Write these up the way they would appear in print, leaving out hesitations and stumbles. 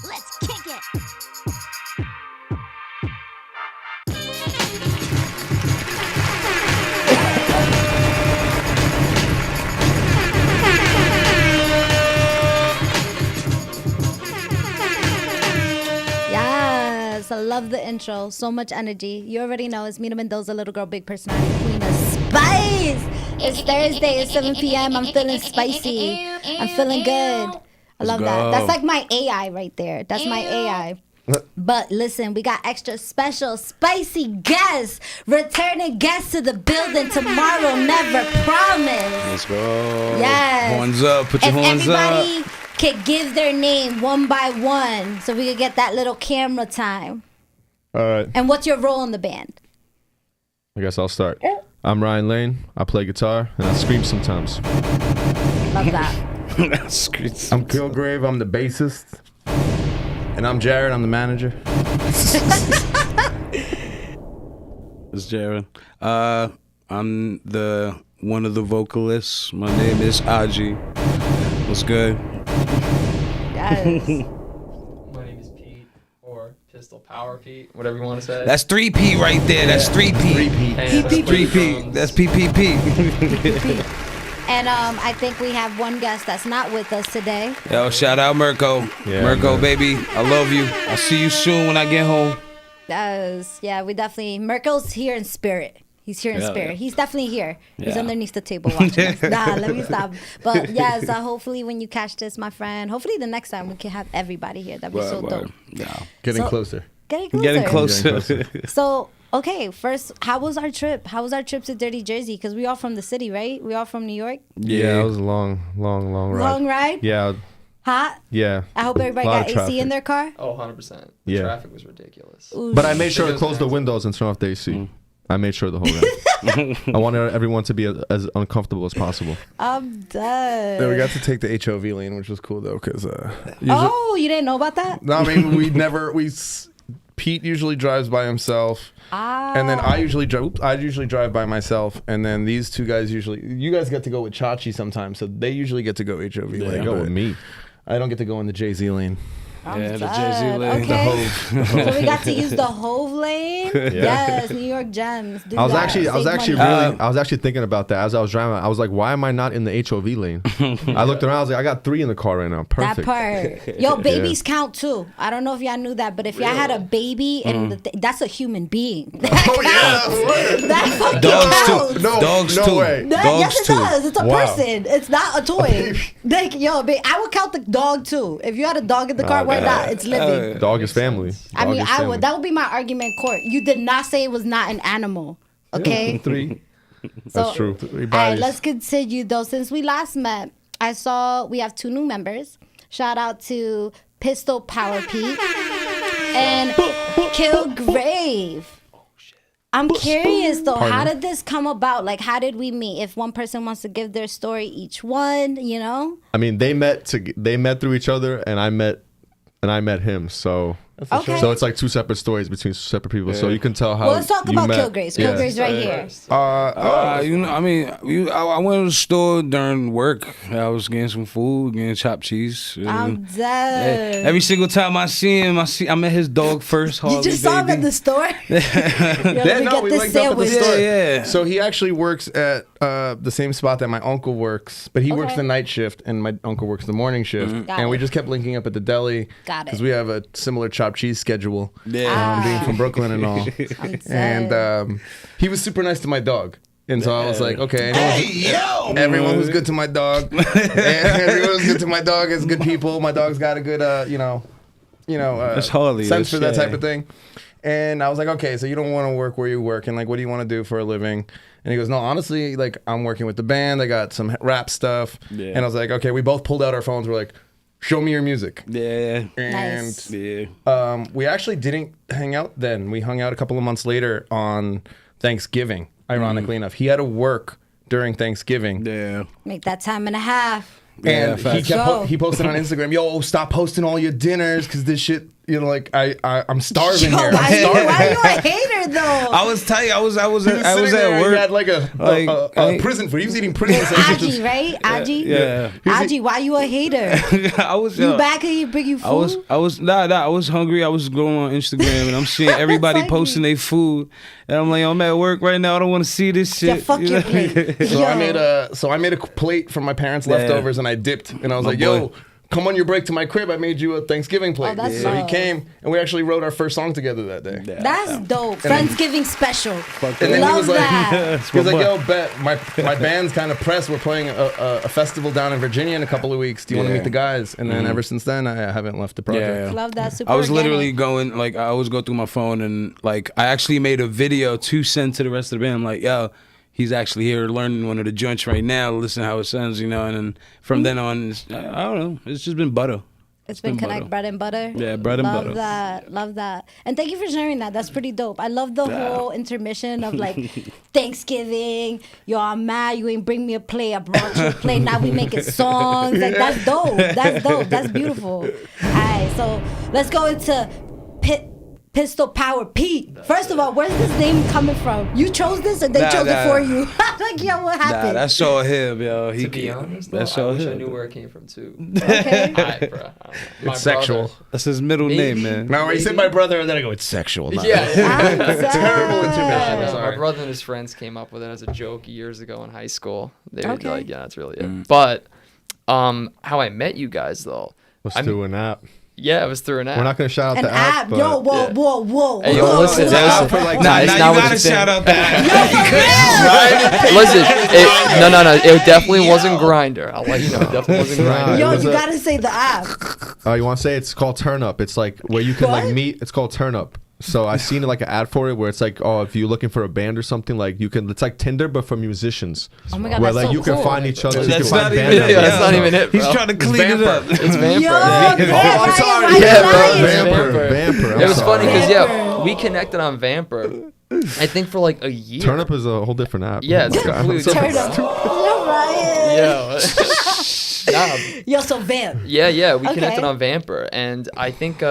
Let's kick it. Yes, I love the intro. So much energy. You already know it's Mina Mendoza, little girl, big personality, queen of spice. It's Thursday at 7 p.m. I'm feeling spicy. I'm feeling good. I love that. That's like my AI right there. That's my AI. But listen, we got extra special spicy guests, returning guests to the building tomorrow. Never promise. Let's go. Yes. Horns up. Put your horns up. Everybody could give their name one by one so we could get that little camera time. All right. And what's your role in the band? I guess I'll start. I'm Ryan Lane. I play guitar and I scream sometimes. Love that. I'm Kilgrave. I'm the bassist. And I'm Jared. I'm the manager. It's Jared. I'm one of the vocalists. My name is Aji. What's good? Yes. My name is Pete, or Pistol Power Pete, whatever you want to say. That's 3P right there. That's 3P. Hey, that's 3P. That's PPP. And I think we have one guest that's not with us today. Yo, shout out Mirko. Yeah, Mirko, man. baby. I love you. I'll see you soon when I get home. Yes. Yeah, we definitely. Merkel's here in spirit. He's here in spirit. Yeah. He's definitely here. He's Yeah. underneath the table watching us. Nah, let me stop. But yes, hopefully when you catch this, my friend, hopefully the next time we can have everybody here. That'd be so dope. Yeah. Getting So- closer. Getting closer. Getting closer. So, okay, first, how was our trip? How was our trip to Dirty Jersey? Because we all from the city, right? We all from New York. Yeah, it was a long ride. Long ride? Yeah, Hot? yeah. I hope everybody Lot got of AC in traffic. their car. Oh, 100%. The Yeah. traffic was ridiculous. Ooh, But I made sure to close the windows and turn off the AC. I made sure the whole ride. I wanted everyone to be as uncomfortable as possible. I'm done. Yeah, we got to take the HOV lane, which was cool though, because Oh, you didn't know about that? no, I mean Pete usually drives by himself, and then I usually drive by myself, and then these two guys you guys get to go with Chachi sometimes, so they usually get to go HOV They lane. go but with me. I don't get to go in the Jay-Z lane. I'm Yeah, the done. Jay-Z lane. Okay. So we got to use the Hove lane. Yes, New York gems. Do I was that. actually Save money. thinking about that as I was driving. I was like, why am I not in the HOV lane? I looked around. I was like, I got 3 in the car right now. Perfect. That part. Yo, babies count too. I don't know if y'all knew that, but if y'all had a baby and that's a human being. That fucking Dogs counts. too. No, Dogs no too. way. Yes, it too. does. It's a Wow. person. It's not a toy. Like, yo, I would count the dog too. If you had a dog in the car, why not? It's living. Dog is family. I Dog mean, is I family. would. That would be my argument in court. You did not say it was not an animal. Okay. 3. That's true. All right, let's continue though. Since we last met, I saw we have 2 new members. Shout out to Pistol Power Pete and Kilgrave. I'm curious though, how did this come about? Like, how did we meet? If one person wants to give their story, each one, you know? I mean, they met through each other, and I met him. So Okay. So it's like 2 separate stories between separate people. So you can tell how. Well, let's talk you about met. Kilgrave's. Yeah. Kilgrave's right here. You know, I mean, I went to the store during work. I was getting some food, getting chopped cheese. I'm dead. Every single time I see him, I met his dog first. Harley, You just saw him baby. at the store? Yo, let me get we this linked up at the sandwich. store. Yeah. So he actually works at the same spot that my uncle works, but he works Okay. the night shift, and my uncle works the morning shift. Got And we it. just kept linking up at the deli Got it. because we have a similar chopped cheese schedule. Yeah. Being from Brooklyn and all. And he was super nice to my dog. And so I was like, okay, everyone who's good to my dog, everyone who's good to my dog is good people. My dog's got a good, That's Harley. sense for that That's- type of thing. And I was like, okay, so you don't want to work where you work, and like, what do you want to do for a living? And he goes, no, honestly, like, I'm working with the band. I got some rap stuff. Yeah. And I was like, okay, we both pulled out our phones. We're like, show me your music. Yeah. And Nice. Yeah. we actually didn't hang out then. We hung out a couple of months later on Thanksgiving, ironically enough. He had to work during Thanksgiving. Yeah. Make that time and a half. And facts. he Go. he posted on Instagram, yo, stop posting all your dinners because this shit like I'm starving Yo, here. I'm why starving. are you a hater though? I was tight. I was He was sitting at there, work. He had like a prison food. He was eating prison sandwiches. Aji, right? Aji? Yeah. Aji, why you a hater? I was. You back and he bring you food? I was I was hungry. I was going on Instagram and I'm seeing everybody funny. posting their food, and I'm like, I'm at work right now. I don't want to see this shit. Yeah, fuck You your know? plate. So Yo. I made a plate from my parents' leftovers, and I dipped. And I was My like, boy. "Yo, come on your break to my crib. I made you a Thanksgiving plate." that's So he love. came, and we actually wrote our first song together that day. That's dope. Friendsgiving special. And then Love he was like, that. he was like, "Yo, bet my band's kind of pressed. We're playing a festival down in Virginia in a couple of weeks. Do you want to Yeah. meet the guys?" And then ever since then, I haven't left the project. Yeah. Love that. Super I was literally organic. going, like, I always go through my phone and, like, I actually made a video to send to the rest of the band. I'm like, yo, he's actually here learning one of the joints right now. Listen how it sounds, you know. And then from then on, I don't know. It's just been butter. It's been been Connect butter. Bread and Butter. Yeah, bread and love butter. Love that. And thank you for sharing that. That's pretty dope. I love the whole intermission of like Thanksgiving. Yo, I'm mad you ain't bring me a plate. I brought you a plate. Now we making songs. Like that's dope. That's dope. That's beautiful. All right, so let's go into Pistol Power Pete. First of all, where's this name coming from? You chose this or they chose it for you? Like, yo, what Nah, happened? that's all him, yo. To be honest, though, that's I all wish I him. knew where it came from too. Okay. Alright, bro. My sexual. brother- That's his middle name, man. Now, when you say my brother, and then I go, "It's sexual." Nah. Yeah. Terrible I intermission. know, Sorry. my brother and his friends came up with it as a joke years ago in high school. They were Okay. like, yeah, that's really it. But how I met you guys though, Let's I'm- do an app. yeah, it was through an app. We're not gonna shout out An the app. app. but Yo, whoa, yeah. whoa. Hey, yo, whoa, listen, whoa. listen. for like Nah, it's now not you what gotta you think. shout out that. Listen, no, it definitely wasn't Grinder. I'll let you know, it definitely wasn't Grinder. It Yo, was you a- gotta say the app. You want to say it's called Turn Up? It's like where you can What? like meet. It's called Turn Up. So I seen like an ad for it where it's like, oh, if you're looking for a band or something, like you can. It's like Tinder but for musicians. Oh my god, Where that's like so you can cool. find each other. You can That's find not band even it. members. That's not even it, He's bro. trying to clean it up. It's Vamper. Yo, Vamper. damn, I'm Ryan, sorry. why you Yeah, bro. lying? Vamper. It was funny because Vamper. we connected on Vamper. I think for like a year. Turn Up is a whole different app. Yeah, it's completely Turn different. up. Yo, Ryan. Yeah. Yo, so Vamp. Yeah, we connected Okay. on Vamper, and I think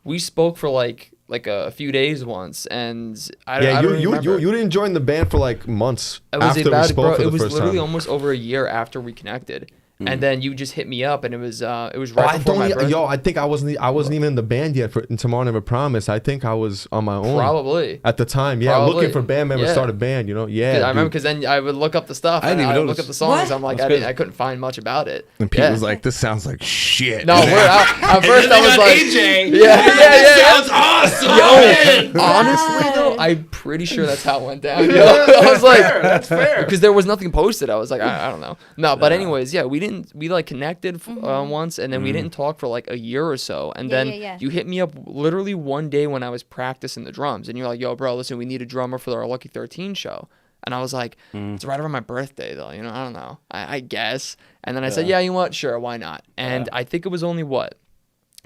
we spoke for like a few days once, and I Yeah, don't you remember. didn't join the band for like months It was after we about spoke bro. for It the was first literally time. almost over a year after we connected, and then you just hit me up, and it was right Oh, before my birthday. I think I wasn't even in the band yet for Tomorrow Never Promised. I think I was on my own. Probably. At the time, yeah, Probably. looking for band members, Yeah. start a band, you know? Yeah. 'Cause I remember dude. because then I would look up the stuff, I and didn't I even would look notice. up the songs. What? I'm like, That's good. I couldn't find much about it. And Pete Yeah. was like, "This sounds like shit." No, at first I was like, AJ. yeah. Sounds awesome. Yo, honestly though, I'm pretty sure that's how it went down. Yo, I was like, That's fair. because there was nothing posted. I was like, I don't know. No, but anyways, yeah, we like connected once, and then we didn't talk for like a year or so, and Yeah, then yeah. you hit me up literally one day when I was practicing the drums, and you're like, yo, bro, listen, we need a drummer for our Lucky 13 show. And I was like, it's right around my birthday, though. You know, I don't know. I guess. And then I said, yeah, you know what? Sure, why not? And I think it was only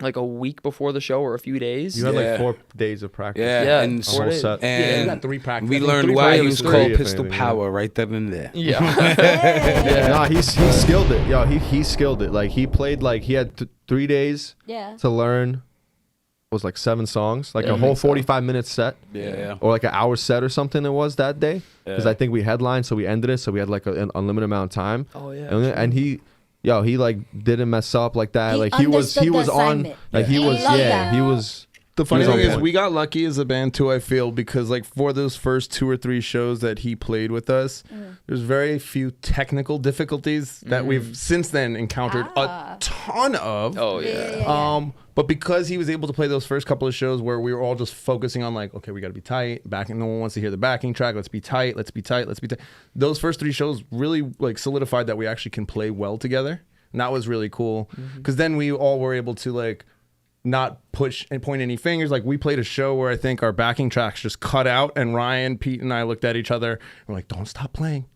like a week before the show or a few days. You had Yeah. like 4 days of practice. Yeah, and 4 days. set. And you got 3 practices. we I think learned 3 why he practices. was called Three, if Pistol anything, Power right then and there. Yeah. Nah, he skilled it. Yo, he skilled it. Like he played like he had 3 days Yeah. to learn. Was like 7 songs, like Yeah, a I whole think so. 45-minute set, Yeah. or like an hour set or something. It was that day because Yeah. I think we headlined, so we ended it, so we had like an unlimited amount of time. Oh, yeah. and he like didn't mess up like that. He Like he was understood the on. assignment. Like he Yeah. was I love that. he was. The funny He was thing on is, point. we got lucky as a band too. I feel because like for those first 2 or 3 shows that he played with us, there's very few technical difficulties that we've since then encountered a ton of. Oh, yeah. But because he was able to play those first couple of shows where we were all just focusing on like, okay, we got to be tight. Backing, no one wants to hear the backing track. Let's be tight. Let's be tight. Let's be tight. Those first 3 shows really like solidified that we actually can play well together, and that was really cool. Because then we all were able to like not push and point any fingers. Like we played a show where I think our backing tracks just cut out, and Ryan, Pete, and I looked at each other and we're like, "Don't stop playing."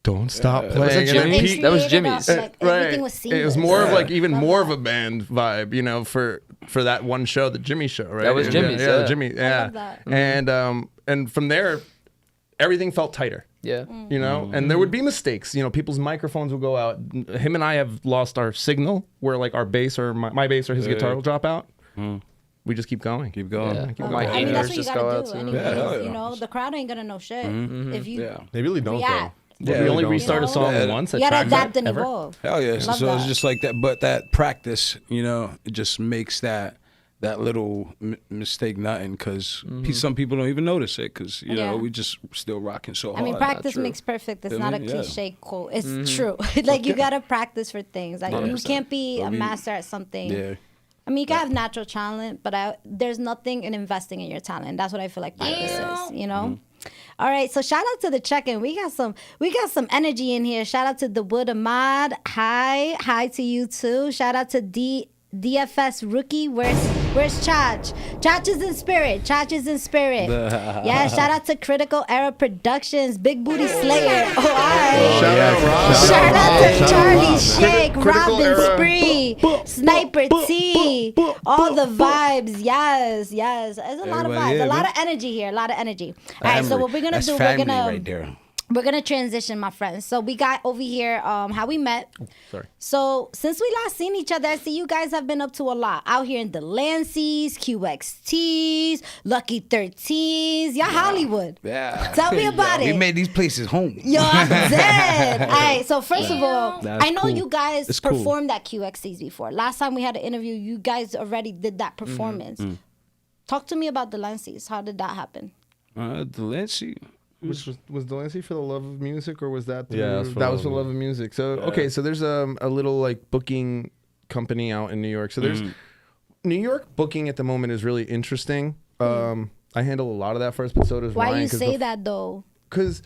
Don't stop playing. that And then Jimmy's? Pete- That was Jimmy's. Like, everything was seamless. it was more of like even Love more that. of a band vibe, you know, for that one show, the Jimmy show, right? That was Jimmy's, Yeah, yeah. Jimmy. Yeah. love that. And from there, everything felt tighter. Yeah. You know, and there would be mistakes. You know, people's microphones would go out. Him and I have lost our signal, where like our bass or my bass or his guitar will drop out. we just keep going. Keep going. Yeah. Keep My going. I mean, that's haters what you just gotta go out do. too. Anyways, Yeah. you know, the crowd ain't gonna know shit if you Yeah. They really don't react. Yeah, we only don't. restart a song Yeah. once. You gotta track adapt and ever. evolve. Hell yeah. Love So it's that. just like that. But that practice, you know, it just makes that little mistake nothing because some people don't even notice it because, you Yeah. know, we just still rocking so I hard. mean, practice makes perfect. It's Feel not a me? Yeah. cliche quote. It's true. Like you gotta practice for things. Like you 100%. can't be a But we- master at something. Yeah. I mean, you can have natural talent, but there's nothing in investing in your talent. That's what I feel like practice is, you know? All right, so shout out to the check-in. We got some energy in here. Shout out to the Wood Ahmad. Hi to you too. Shout out to DFS rookie. Where's Chach? Chach is in spirit. Yeah, shout out to Critical Era Productions, Big Booty Slayer. Oh, all right. Shout out, Rob. Shout out to Shout out, Charlie Rob. Shake, Critical Robin Era. Spree, Sniper T, all the vibes. Yes. There's a lot of Everybody vibes, here, a lot man. of energy here, a lot of energy. All right, so what we're gonna That's do, family right there. we're gonna transition, my friends. So we got over here how we met. Sorry. So since we last seen each other, I see you guys have been up to a lot out here in the Lanceys, QXTs, Lucky 13s. Y'all Hollywood. Yeah. Tell me about We it. made these places home. Yo, I'm dead. All right, so first of all, That's I know cool. you guys It's cool. performed at QXCs before. Last time we had an interview, you guys already did that performance. Talk to me about the Lanceys. How did that happen? Delancey. Was Delancey for the love of music, or was that? Yeah, that's for that the was for the love of music. So okay, so there's a little like booking company out in New York. So there's New York booking at the moment is really interesting. I handle a lot of that first, but so does Why Ryan. you say that though? Because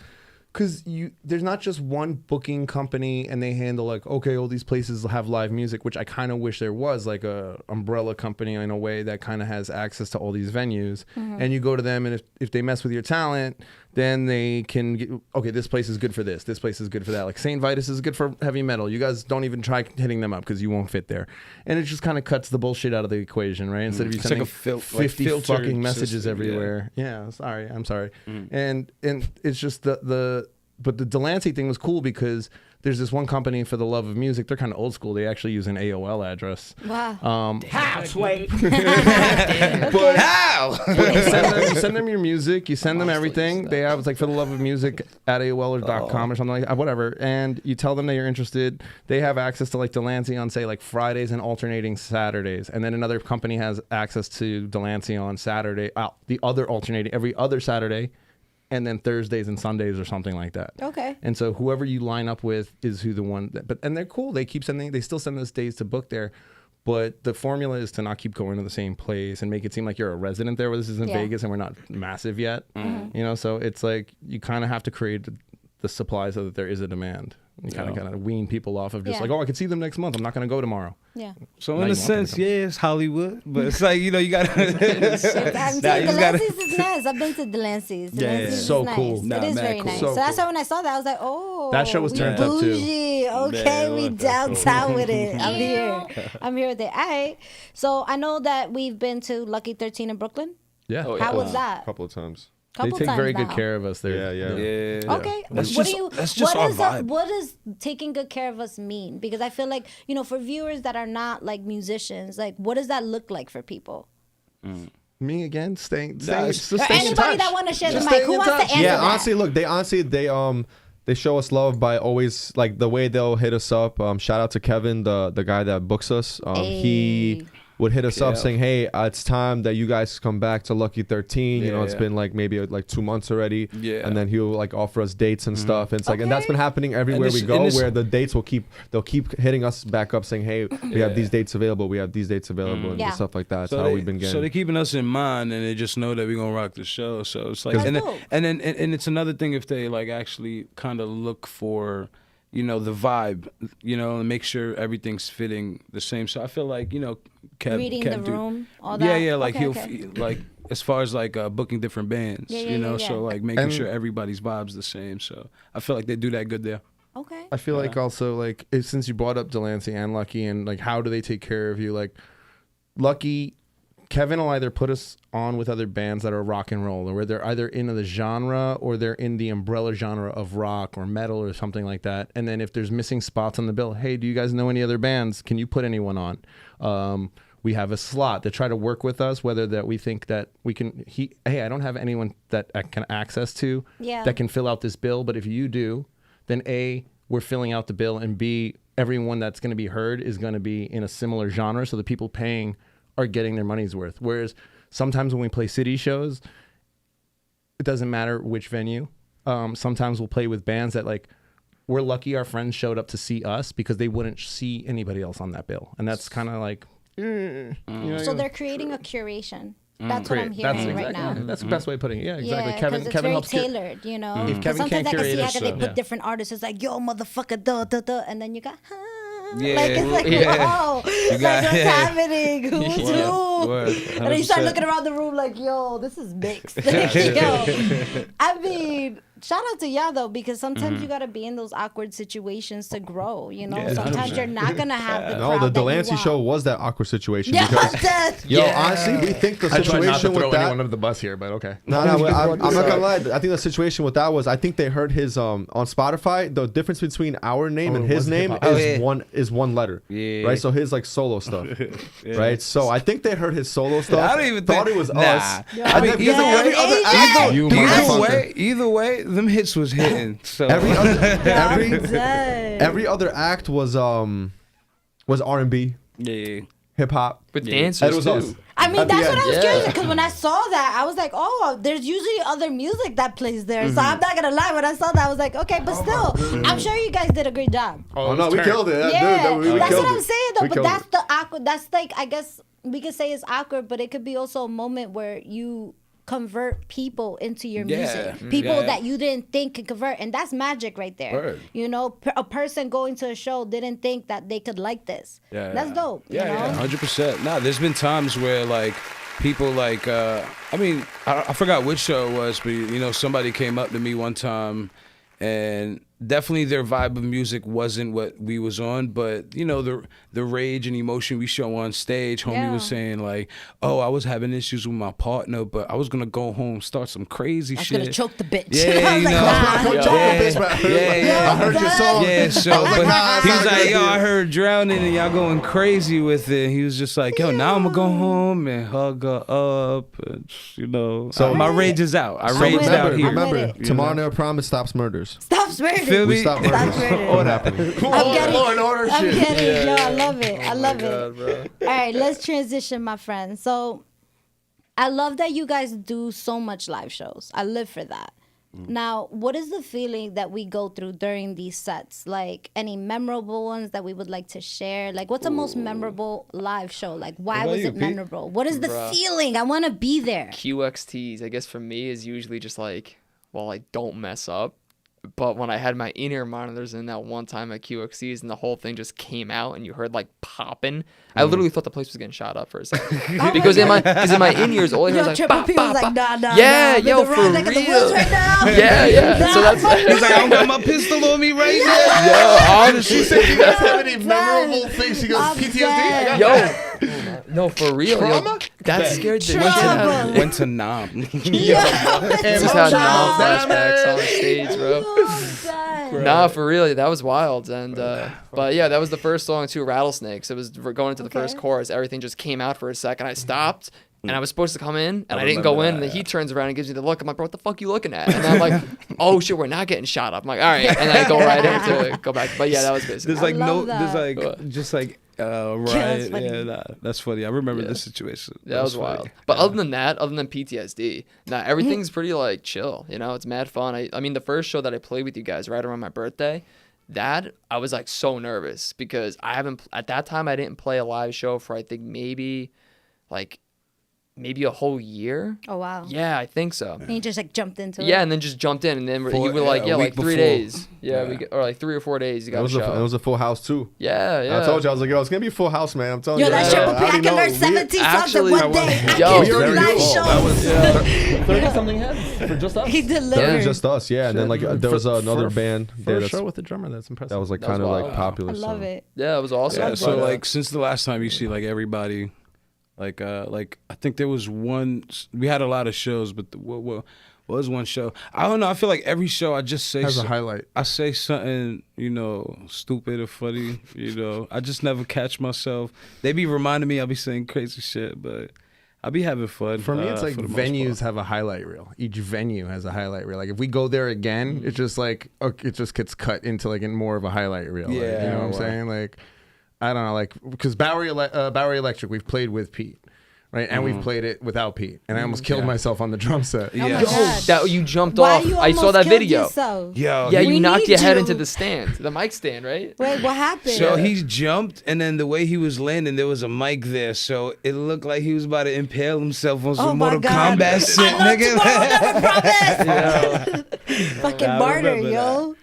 there's not just one booking company and they handle like, okay, all these places have live music, which I kind of wish there was like a umbrella company in a way that kind of has access to all these venues. And you go to them, and if they mess with your talent, then they can get, okay, this place is good for this place is good for that. Like St. Vitus is good for heavy metal. You guys don't even try hitting them up because you won't fit there. And it just kind of cuts the bullshit out of the equation, right? Instead of you It's like sending a 50 filtered fucking messages system, everywhere. Yeah, I'm sorry. And it's just but the Delancey thing was cool because there's this one company for the love of music. They're kind of old school. They actually use an AOL address. Wow. How, Sway? But How? you send them your music, you send them everything. They have, it's like for the love of music at AOL.com or something like that, whatever. And you tell them that you're interested. They have access to like Delancey on, say, like Fridays and alternating Saturdays. And then another company has access to Delancey on Saturday, the other alternating every other Saturday, and then Thursdays and Sundays or something like that. Okay. And so whoever you line up with is who the one and they're cool. They still send us days to book there. But the formula is to not keep going to the same place and make it seem like you're a resident there. Where this is in Vegas and we're not massive yet. You know, so it's like you kind of have to create the supply so that there is a demand. You kind of wean people off of just like, oh, I could see them next month. I'm not going to go tomorrow. Yeah. So Now in you a want them to sense, come. yeah, it's Hollywood, but it's like, you know, you gotta. I'm saying Delancey's is nice. I've been to Delancey's. Yeah, Delancey's is so nice. cool. Nah, It is mad very cool. nice. So So that's cool. why when I saw that, I was like, oh. That show was we turned up, too. bougie. Okay, Man, we what the downtown with it. I'm here. I'm here with it. All right. So I know that we've been to Lucky 13 in Brooklyn. Yeah. Oh, How yeah. was that? A couple of times. They Couple take times very now. good care of us there. Yeah. Yeah. Okay. That's what just- do you? that's just what our is vibe. what does taking good care of us mean? Because I feel like, you know, for viewers that are not like musicians, like what does that look like for people? Me again, staying Or just staying in anybody touch. that want to share the Just mic, staying who in wants touch. to answer Yeah, that? honestly, they show us love by always like the way they'll hit us up. Shout out to Kevin, the guy that books us. He would hit us up Kev. saying, "Hey, it's time that you guys come back to Lucky 13." You know, it's Yeah. been like maybe like 2 months already. Yeah. And then he'll like offer us dates and stuff. And it's like, and that's been happening everywhere we this- go, and this- where the dates they'll keep hitting us back up saying, "Hey, we have these dates available. We have these dates available," and Yeah. stuff like that. That's So how they, we've been So getting. they're keeping us in mind, and they just know that we're gonna rock the show. So it's like, That's and then, dope. and it's another thing if they like actually kind of look for, you know, the vibe, you know, and make sure everything's fitting the same. So I feel like, you know, Reading the do- room, all that. Yeah, like Okay, he'll okay. like as far as like booking different bands, Yeah, you know, yeah. so like making And- sure everybody's vibes the same. So I feel like they do that good there. Okay. I feel like also like since you brought up Delancey and Lucky and like how do they take care of you? Like Lucky, Kevin will either put us on with other bands that are rock and roll, or where they're either in the genre or they're in the umbrella genre of rock or metal or something like that. And then if there's missing spots on the bill, hey, do you guys know any other bands? Can you put anyone on? we have a slot. They try to work with us, whether that we think that we can. Hey, I don't have anyone that I can access to that can fill out this bill, but if you do, then A, we're filling out the bill, and B, everyone that's going to be heard is going to be in a similar genre, so the people paying are getting their money's worth. Whereas sometimes when we play city shows, it doesn't matter which venue. Sometimes we'll play with bands that like, we're lucky our friends showed up to see us because they wouldn't see anybody else on that bill. And that's kind of like, you know, So they're creating a curation. That's what I'm hearing right now. That's the best way of putting it. Yeah, exactly. Yeah, Kevin it's Kevin very helps tailored, you know. If Kevin sometimes can't I can see curate how it, they so- put different artists. It's like, yo, motherfucker, duh, and then you got, Yeah, like it's like, whoa, like got- what's happening? Who's who? Word, And then you start 100%. looking around the room like, yo, this is mixed. Like, yo, I mean, shout out to y'all though, because sometimes you gotta be in those awkward situations to grow. You know, Yeah, sometimes 100%. you're not gonna have the No, crowd the that you Delancey want. show was that awkward situation Yeah, because that's- yo, honestly, we think the I try not to situation throw with anyone that. under the bus here, but okay. No, I'm not gonna lie. I think the situation with that was I think they heard his on Spotify. The difference between our name and it his was name hip-hop. is one letter. Yeah. Right. So his like solo stuff. Right. So I think they heard his solo stuff. I don't even thought think- it was nah. us. I mean, And then either because every way- other either- act- You Either motherfucker. way, them hits was hitting. So every Dang. every other act was R&B, yeah. hip hop. With And dancers it was too. us. I mean, At the that's what end. I was Yeah. curious because when I saw that, I was like, oh, there's usually other music that plays there. So I'm not gonna lie. When I saw that, I was like, okay, but still, I'm sure you guys did a great job. Oh no, we killed it. Yeah, Dude, we that's killed what I'm it. saying though. We But killed that's it. the awkward. That's like, I guess we could say it's awkward, but it could be also a moment where you convert people into your Yeah. music. People Yeah. that you didn't think could convert, and that's magic right there. Word. You know, a person going to a show didn't think that they could like this. Yeah, That's dope. Yeah, you know? 100%. Nah, there's been times where like people like, I mean, I forgot which show it was, but you know, somebody came up to me one time, and definitely their vibe of music wasn't what we was on, but you know, the rage and emotion we show on stage. Homie was Yeah. saying like, oh, I was having issues with my partner, but I was gonna go home, start some crazy I was shit. gonna choke the bitch. Yeah, I was you like, know. nah. Don't choke the bitch, man. Yeah. I heard your song. Yeah, so I was like, but nah, he that's was not a like, good yo, I idea. heard drowning and y'all going crazy with it. He was just like, yo, now I'm gonna go home and hug her up. And, you know, So- my rage is out. I So raged with it. out here. I'm with remember, it. tomorrow never promise stops murders. Stop swearing. Feel We me? stop Stop murders. swearing. What happened? I'm getting, Law and order I'm shit. getting, yo, I love it. I love it. God, bro. All right, let's transition, my friend. So, I love that you guys do so much live shows. I live for that. Now, what is the feeling that we go through during these sets? Like, any memorable ones that we would like to share? Like, what's the most memorable live show? Like, why about was you, it Pete? memorable? What is the Bruh. feeling? I want to be there. QXTs, I guess for me, is usually just like, well, I don't mess up. But when I had my in-ear monitors in that one time at QXCs and the whole thing just came out and you heard like popping, I literally thought the place was getting shot up for a second. because in my in-ears, all I heard Yo, was like, Triple pop, P pop, was like, pop. nah, Yeah, with yo, the for redneck of the real. woods right now. Yeah. So that's He's like, I don't got my pistol on me right now. yo, honestly, She said you guys have any I'm memorable done. things? She goes, I'm PTSD? done. I got yo, no, for real, yo, Trauma? that scared the shit out of me. Trauma. Went to Nam. Just had now Damn flashbacks on it. stage, bro. Oh, God. Nah, for real, that was wild. And but yeah, that was the first song too, Rattlesnakes. It was we're going into the first Okay. chorus. Everything just came out for a second. I stopped. And I was supposed to come in, and I didn't remember go in. that, And then he turns around and gives me the look. I'm like, bro, what the fuck you looking at? And I'm like, oh shit, we're not getting shot up. I'm like, all right. And I go right into go back. But yeah, that was basically. There's like love there's that. like just like that's right. funny. Yeah, nah, that's funny. I remember Yeah. this situation. That was funny. wild. But other than that, other than PTSD, nah, everything's pretty like chill. You know, it's mad fun. I mean, the first show that I played with you guys right around my birthday, that I was like so nervous because I haven't at that time I didn't play a live show for I think maybe a whole year. Oh, wow. Yeah, I think so. And you just like jumped into it. Yeah, and then just jumped in, and then you For- were like, yeah, a like week 3 before. days. Yeah, Yeah. or like 3 or 4 days. You got It a was show. it was a full house too. Yeah. I told you I was like, yo, it's gonna be a full house, man. I'm telling Yo, you. that's Yeah. Triple P. I already can know. learn 17 songs in actually- one day. I Yo, can we do already live know. shows. That 30-something heads for just us. He That delivered. was just us, yeah. And then like there was another band there First show that's, with the drummer. That's impressive. that was like That was kind of like wild. popular. I love so. it. Yeah, it was awesome. Yeah, But, so like since the last time you see like everybody, like I think there was one. We had a lot of shows, but was one show. I don't know. I feel like every show I just say Has a highlight. I say something, stupid or funny. I just never catch myself. They be reminding me I be saying crazy shit, but I be having fun. For me, it's like for the most venues part. have a highlight reel. Each venue has a highlight reel. Like if we go there again, it's just like it just gets cut into like in more of a highlight reel. Like, Yeah, you know what I'm wow. saying? Like I don't know, like because Bowery Electric, we've played with Pete. Right, and we've played it without Pete, and I almost killed myself on the drum set. Oh my Yeah. God. That you jumped Why off. you I saw almost that killed video. yourself? Yo, Yeah, he- you We knocked need your head you. into the stand, the mic stand, right? Wait, what happened? So he jumped, and then the way he was landing, there was a mic there, so it looked like he was about to impale himself on some Oh my Mortal God. Kombat shit, I love nigga. Tomorrow Never Promised. Fucking I martyr, remember yo.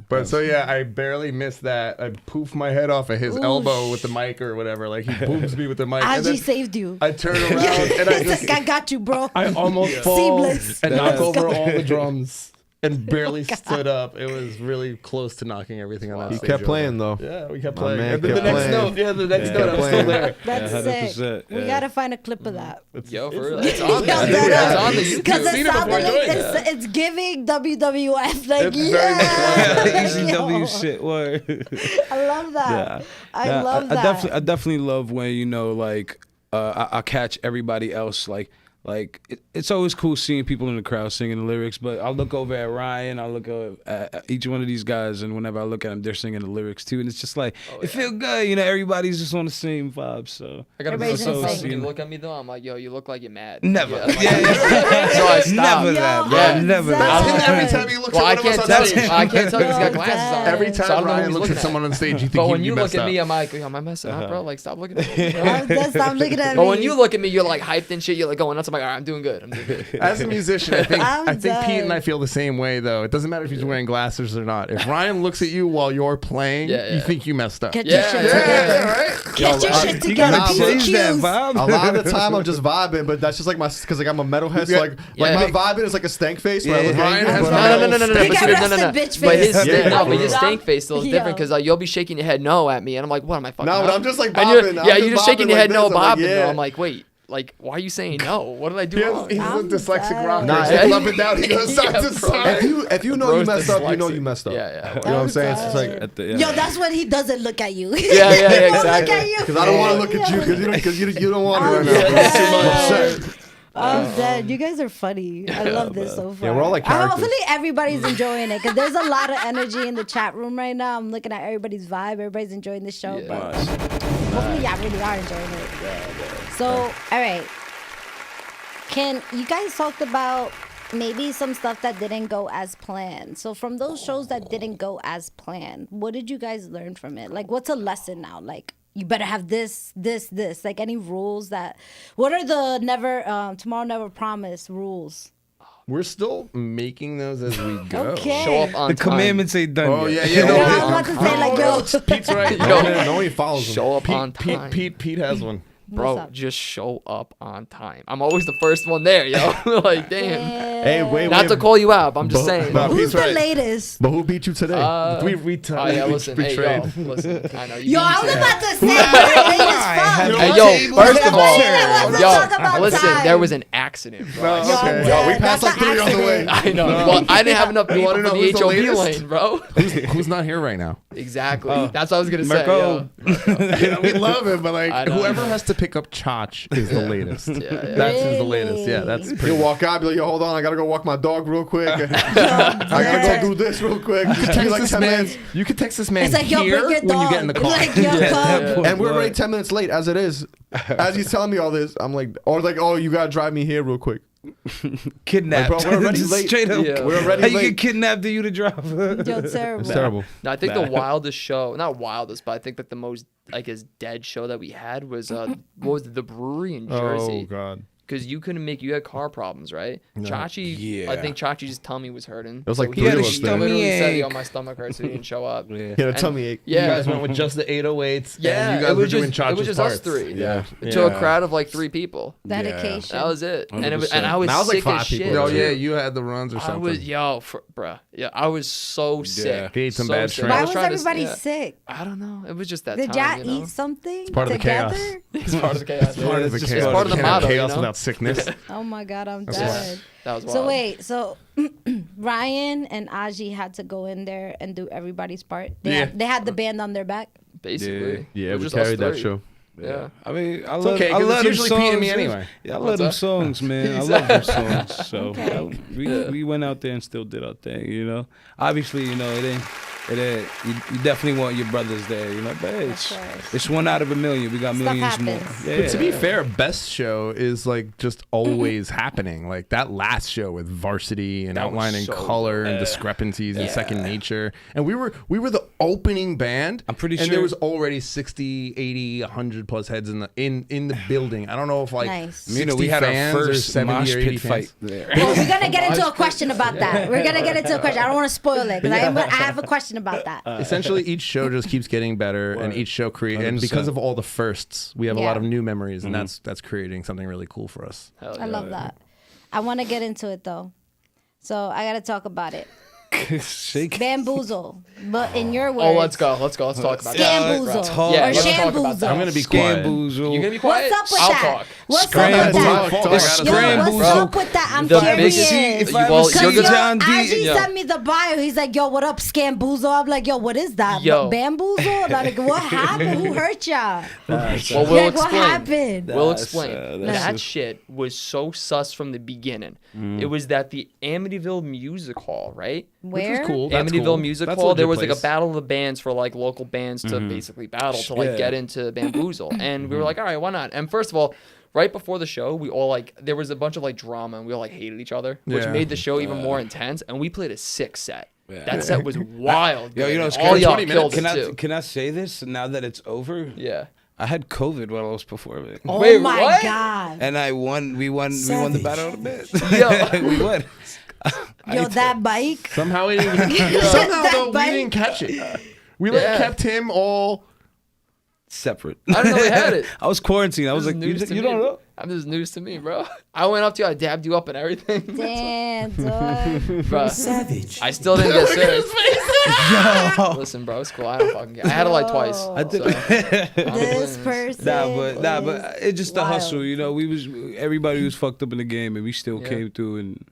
But so yeah, I barely missed that. I poofed my head off of his elbow with the mic or whatever. Like he booms me with the mic. and Aji then saved you. I turn around and I He's just like, I got you, bro. I almost fall Seamless. and Let's knock go. over all the drums and barely stood up. It was really close to knocking everything on that He stage kept over. playing though. Yeah, we kept My playing. man And then the kept next playing. note, the next Yeah. note, I'm still there. That's sick. 100%, We yeah. gotta find a clip of that. Yo, for real. It's on Yo, there. that- It's on the YouTube. Because Seen it it sounded before, like enjoyed it's giving WWF. Like, It's very yeah. ECW Yo, shit, word. I love that. I love that. I definitely love when I catch everybody else it's always cool seeing people in the crowd singing the lyrics, but I'll look over at Ryan, I'll look at each one of these guys, and whenever I look at them, they're singing the lyrics too, and it's just like it feels good, everybody's just on the same vibe. So I gotta be Everybody's so insane. when you look at me though, I'm like, yo, you look like you're mad. never, Yeah, I'm like, yeah. so I stopped. Never Yo, that, bro. I'm Never dead. that. That's him every time he looks Well, I at one of can't us tell on you. stage. I can't tell you. He's got Yo, glasses on. damn. Every So I time don't know who Ryan he's looks at looking someone on stage, you think But when you you look messed at up. me, I'm like, yo, am I messing up, bro? Like, stop looking at me. Stop looking at me. But when you look at me, you're like hyped and shit. You're like going nuts. I'm like, all right, I'm doing good. I'm doing good. As a musician, I think I'm Pete and done. I feel the same way though. It doesn't matter if he's wearing glasses or not. If Ryan looks at you while you're playing, Yeah. you think you messed up. Get your shit Yeah, together. right. Get your shit You together. gotta Piece of change that cues. vibe. A lot of the time I'm just vibing, but that's just like because like I'm a metalhead, so like Yeah. my vibing is like a stank face. Where I look Ryan angry, has but no, I'm no, like, He got But arrested, bitch But his face. Yeah, no, but bro. his stank face still is Yo. different because you'll be shaking your head no at me, and I'm like, what am I fucking? No, but up? I'm just like And you're- bobbing. I'm Yeah, just you're just shaking bobbing your head like no, this. I'm like, bobbing. yeah. I'm like, wait, like, why are you saying no? What did I do He's wrong? a I'm dyslexic dead. rocker. Nah, He's yeah. up and down. He goes side Yeah, to bro. side. if you know you Bro's messed up, you know dyslexic. you messed up. Yeah. You know what I'm saying? It's like At the- Yo, that's when he doesn't look at you. Yeah, He won't exactly. Look at you. because I don't want to look at you because you don't want me right now. Yeah. It's too much. Yeah. I'm dead. You guys are funny. I love this so far. Yeah, we're all like characters. Hopefully everybody's enjoying it because there's a lot of energy in the chat room right now. I'm looking at everybody's vibe. Everybody's enjoying the show. But hopefully y'all really are enjoying it. So, all right. Can you guys talked about maybe some stuff that didn't go as planned? So from those shows that didn't go as planned, what did you guys learn from it? Like, what's a lesson now? Like, you better have this. Like, any rules that? What are the Tomorrow Never Promised rules? We're still making those as we go. Okay. Show up on The time. commandments ain't done Oh yet. yeah. Yeah, I was about to say, like, yo, Pete's right. No one follows him. Show up on time. Pete has one. Bro, What's up? just show up on time. I'm always the first one there, yo. Like, damn. Hey, wait. Not to call you out, but I'm just saying. No, Who's Pete's the right. latest? But who beat you today? Oh yeah, listen, hey, yo, listen. I know you. Yo, I beat was me about to say, the latest fuck. Hey, yo, first of all, Let's talk about yo, listen, time. there was an accident, bro. Yo, I'm Okay. dead. we passed That's like an 3 on the way. accident. I know. Well, I didn't have enough people wanna for know the who's the HOV latest? lane, bro. Who's not here right now? Exactly. That's what I was gonna say. Marco. Yo. We love him, but I like know. whoever has to pick up Chach is the latest. Yeah. That's who's the latest. Yeah, that's Really? pretty. He'll walk out, be like, yo, hold on, I gotta go walk my dog real quick. I gotta go do this real quick. Just give me Text like this 10 man. minutes. You could text this man It's like, yo, here bring your when dog. you get in the car. Like, yo, come. And we're already 10 minutes late as it is. As he's telling me all this, I'm like, or like, oh, you gotta drive me here real quick. Kidnapped. Like, bro, we're already Just late. Straight up. Yeah. We're already How you late. get kidnapped to you to drive? Yo, terrible. It's terrible. No, I think the wildest show, not wildest, but I think that the most, I guess, dead show that we had was what was it, the brewery in Jersey? God. Because you couldn't make, you had car problems, right? Chachi, Yeah. I think Chachi's tummy was hurting. It was like he 3 had of a us he there. literally said, Tummy yo, ache. my stomach hurts, so he didn't show up. Yeah. He had a And- tummy ache. Yeah. You guys went with just the 808s. Yeah, and you guys it were was doing just Chach's it was just parts. us three. Yeah. To a crowd of like 3 people. Dedication. That was it. And it was, and 100%. I was That was like sick 5 as shit. people. Oh Yeah. yeah, you had the runs or I something. was bruh. Yeah, I was so sick. He ate some so bad sick. shrimp. I Why was was trying to- everybody yeah. sick? I don't know. It was just that Did time. y'all you know? eat something part of the together? chaos. It's part of the chaos. Part of the It's chaos. part of the You can't have motto, chaos you know? without sickness. Oh my God, I'm That's dead. That was wild. So wait, so Ryan and Aji had to go in there and do everybody's part. They had the band on their back. Basically. Yeah, It we was just us carried that three. show. Yeah. I mean, I It's love, okay, I 'cause love it's them usually songs. Pete and me anyway. Yeah, I love them songs, man. I love them songs. So Okay. we went out there and still did our thing, you know. Obviously, you know, it ain't. You definitely want your brothers there, you know. But it's 1 out of a million. We got Stuff millions more. happens. Yeah. But to be fair, best show is like just always happening. Like that last show with Varsity and That was outlining so color and good. discrepancies and Second Nature. And we were the opening band. I'm pretty and sure- there was already 60, 80, 100 plus heads in the building. I don't know if like Nice. 60 You know, we had our fans or first 70 mosh or 80 pit fight fans. there. Well, we're gonna get into a question about that. We're gonna get into a question. I don't want to spoil it because I have a question about that. Essentially, each show just keeps getting better, and Word. each show and 100%. because of all the firsts, we have a Yeah. lot of new memories, and that's creating something really cool for us. Hell I yeah. love that. I want to get into it though, so I gotta talk about it. Shake. Bamboozle, but in your words. Oh, let's go. Let's talk about that. Scamboozle Talk. Yeah, or let's talk about that. shamboozle. I'm gonna be quiet. Scamboozle. You gonna be quiet? What's up with I'll that? talk. What's up Scramble. with that? It's my fault. It's I gotta Yo, scramble. what's Bro. up with that? I'm The curious. biggest- If I Well, ever see you're you, gonna- John D. Aji Yo. sent me the bio. He's like, yo, what up, Scamboozle? I'm like, yo, what is that? Yo. Bamboozle? Like, what happened? Who hurt ya? Well, Like, we'll what explain. happened? We'll That's, explain. that's That just- shit was so sus from the beginning. It was that the Amityville Music Hall, right? Where? Which was cool. That's Amityville cool. Music That's a Hall. There legit was like a place. battle of the bands for like local bands to basically battle to like Yeah. get into Bamboozle, and we were like, all right, why not? And first of all, right before the show, we all like there was a bunch of like drama, and we all like hated each other, which Yeah. made the show even more intense. And we played a sick set. Yeah. That set was wild. Yo, you know, man. it's all crazy. y'all 20 killed Can it I too. can I say this now that it's over? Yeah. I had COVID while I was performing. Oh Wait, my what? God. And I won. We won the battle of the band. Yo. we won. Yo, that bike. Somehow we didn't somehow That though, we bite. didn't catch it. We like Yeah. kept him all. Separate. I didn't know we had it. I was quarantined. I was This like, is news to you me. don't know? This is news to me, bro. I went up to you, I dabbed you up and everything. Damn, dog. Bro, Savage. I still didn't get sick. Listen, bro, it's cool. I don't fucking care. I had it like twice. Yo. I did. This person. Nah, but it's just the wild. hustle, you know. Everybody was fucked up in the game, and we still came through and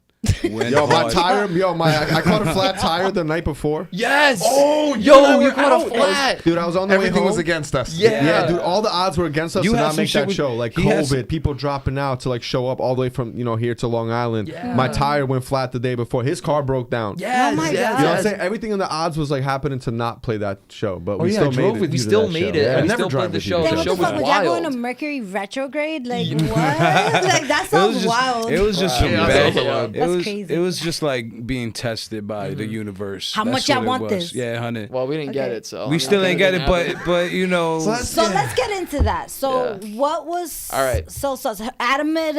went Yo, my hard. tire. I caught a flat tire the night before. Yes. Oh, yo, you caught a flat. Dude, I was on the way Everything home. was against us. Yeah. Yeah, dude, all the odds were against us You to had not some make shit that with- show. Like he had COVID, people dropping out to like show up all the way from here to Long Island. Yeah. My tire went flat the day before. His car broke down. Yes, Oh my yes, God. You know what I'm yes. saying? Everything in the odds was like happening to not play that show, but we yeah, still I drove made it. with We you to still that made show. it. Yeah. And we I never still drive played the with you show. to Then The what show the was fuck? Was y'all going to wild. Mercury retrograde? Like, what? Like, that sounds wild. It was just some Yeah, bad. that's also That's crazy. It was just like being tested by the universe. How That's much y'all what it want was. this? Yeah, 100. Well, we didn't get Okay. it, so. I We mean, still I ain't get it, didn't have but you know. So let's get into that. So Yeah. what was All right. So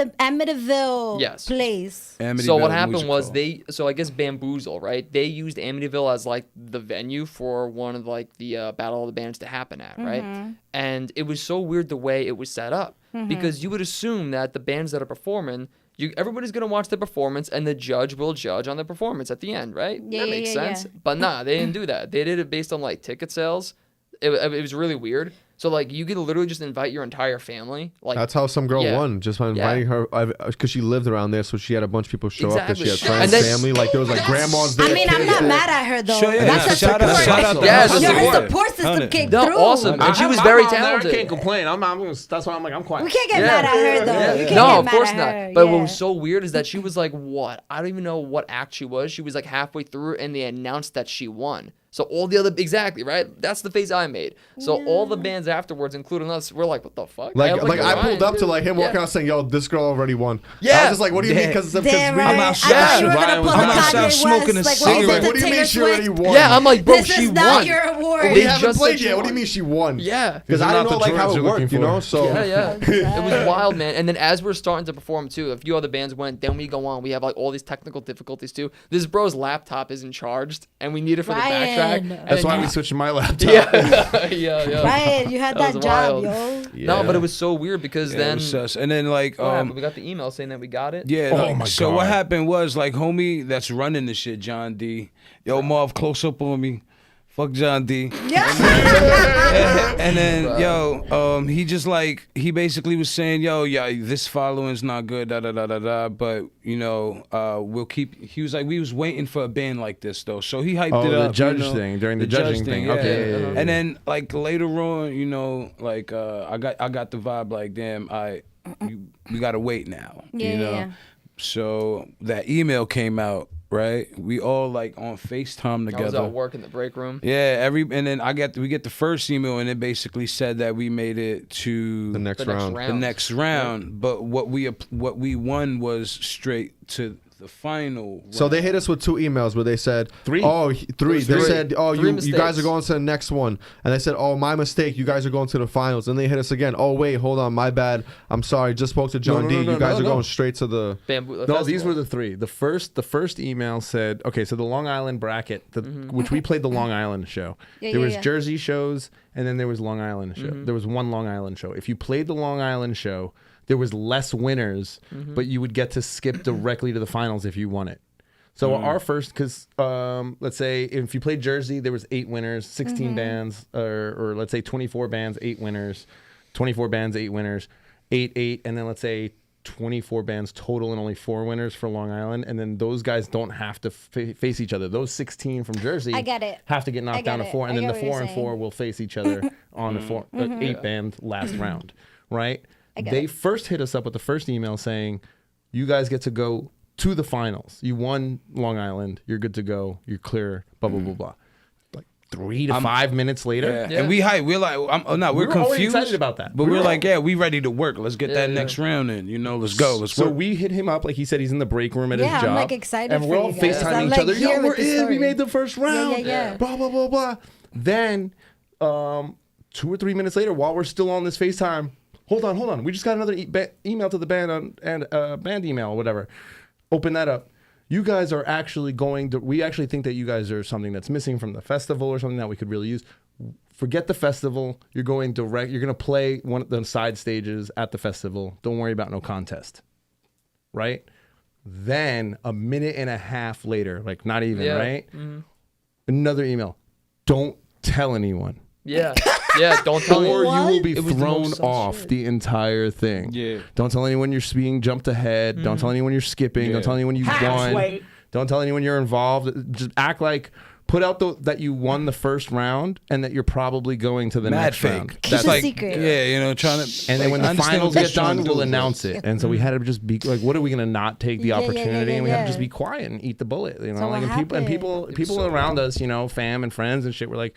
Amityville Yes. place? So Amityville what happened Music was Hall. so I guess Bamboozle, right? They used Amityville as like the venue for one of like the Battle of the Bands to happen at, right? And it was so weird the way it was set up because you would assume that the bands that are performing, everybody's gonna watch the performance and the judge will judge on the performance at the end, right? Yeah, that yeah, makes yeah, sense. yeah. But nah, they didn't do that. They did it based on like ticket sales. It was really weird. So like you could literally just invite your entire family. Like That's how some girl Yeah. won, just by inviting her, because she lived around there, so she had a bunch of people show up. That she had Exactly. friends, And then- family, like there was like grandmas there. I mean, I'm not mad at her though. Sure, yeah, That's nah, a shout support. out- shout out to Yeah, her. that's Your support. support system 100. came No, through. awesome. And she was I'm very out there, I talented. can't complain. That's why I'm like I'm quiet. We can't get Yeah. mad at her though. Yeah. We can't No, get of mad course at not. her. But yeah. what was so weird is that she was like, what? I don't even know what act she was. She was like halfway through and they announced that she won. So all the other, exactly, right? That's the face I made. So all the bands afterwards, including us, we're like, what the fuck? Like, had, I Orion, pulled up to dude. like him walking out saying, "Yo, this girl already won." I Yeah. was just like, "What do you mean?" Damn. Because Damn we right. I'm I outside. thought you were gonna Ryan pull was the I'm outside Kanye smoking a West, like, cigarette. what was it, What do you mean Taylor she already Swift? won? Yeah, I'm like, bro, This she is not won. your award. we They haven't just played said yet. she What do you won. mean she won? Yeah. Because These I are didn't not know the like how droids it you're worked, looking you know. for. So Yeah. It was wild, man. And then as we're starting to perform too, a few other bands went, then we go on. We have like all these technical difficulties too. This bro's laptop isn't charged and we need it for the Ryan. backtrack. And That's then why you- we switched to my laptop. yeah. Right, you had That that, was job, wild. yo. No, but it was so weird because Yeah, it then was sus. And then like what happened? We got the email saying that we got it. Yeah. Oh like, my so what God. happened was like homie that's running the shit, John D. Yo, Marv, close up on me. Fuck John D. Yeah. And then, he just like, he basically was saying, this following's not good, da da da da da. But we'll keep. He was like, we was waiting for a band like this though, so he hyped it up. The judge thing during the judging thing. Yeah. Okay. Yeah. And then like later on, I got the vibe like, damn, we gotta wait now. Yeah. So that email came out. Right, we all like on FaceTime together. I was at work in the break room. Yeah, and then we get the first email, and it basically said that we made it to The next round. The next round, but what we won was straight to the final. So round. they hit us with 2 emails where they said, Three. Oh, 3. They said, oh, Three you guys mistakes. are going to the next one. And they said, oh, my mistake. You guys are going to the finals. And they hit us again. Oh, wait, hold on. My bad. I'm sorry. Just spoke to John D. You guys are going straight to the... Bamboo. No, these were the 3. The first email said, okay, so the Long Island bracket, which we played the Long Island show. There was Jersey shows, and then there was Long Island show. There was one Long Island show. If you played the Long Island show, there was less winners, but you would get to skip directly to the finals if you won it. So our first, because let's say if you played Jersey, there was 8 winners, 16 bands, or let's say 24 bands, 8 winners, 24 bands, 8 winners, 8, and then let's say 24 bands total and only 4 winners for Long Island, and then those guys don't have to face each other. Those 16 from Jersey I get it. have to get knocked down to 4, and then the 4 and 4 saying. will face each other on the 8 band last round, right? get They it. first hit us up with the first email saying, you guys get to go to the finals. You won Long Island. You're good to go. You're clear. Blah blah blah blah. Like 3 to 5 minutes later, Yeah. And we hype. We're like, we're we were already confused excited about that. But We we're were like, we ready to work. Let's get that yeah. next round in. Let's go. Let's So work. we hit him up, like he said, he's in the break room at his Yeah, job. I'm, like, excited and for we're all you guys. FaceTiming I'm, each like, other. here Yo, we're with the in. story. We made the first round. yeah. Blah blah blah blah. Then, 2 or 3 minutes later, while we're still on this FaceTime, hold on. We just got another email to the band band email or whatever. Open that up. You guys are actually going to. We actually think that you guys are something that's missing from the festival or something that we could really use. Forget the festival. You're going direct. You're going to play one of the side stages at the festival. Don't worry about no contest. Right? Then a minute and a half later, like not even, right? Another email. Don't tell anyone. Yeah. Don't tell Or me. you will be It was the thrown most sus off shit. the entire thing. Yeah. Don't tell anyone you're being jumped ahead. Don't tell anyone you're skipping. Don't tell anyone you won. Don't tell anyone you're involved. Just act like, put out that you won the first round and that you're probably going to the Mad next fake. round. Keep a secret. Yeah, trying to. And then when the finals get done, we'll do announce it. And so we had to just be like, what are we going to not take the opportunity? And we had to just be quiet and eat the bullet. So Like, what and people around us, fam and friends and shit were like,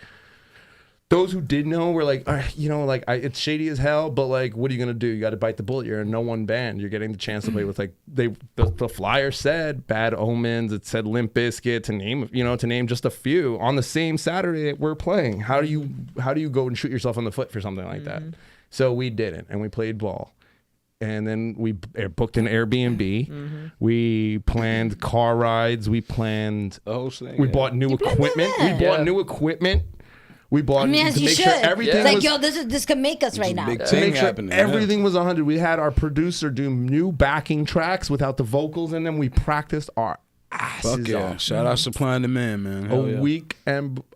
those who did know were like, all right, it's shady as hell, but like, what are you gonna do? You got to bite the bullet. You're a no one band. You're getting the chance to play with like the flyer said Bad Omens. It said Limp Bizkit to name just a few on the same Saturday that we're playing. How do you go and shoot yourself in the foot for something like that? So we didn't, and we played ball. And then we booked an Airbnb. We planned car rides. We planned. The whole thing. We bought new equipment. that. We bought new equipment. We bought As to you make should. sure everything Like, was yo, this can make us right now. big to thing make sure happening, everything was 100. We had our producer do new backing tracks without the vocals in them. We practiced our asses Fuck yeah. off. Shout out Supply and Demand, man. Hell yeah.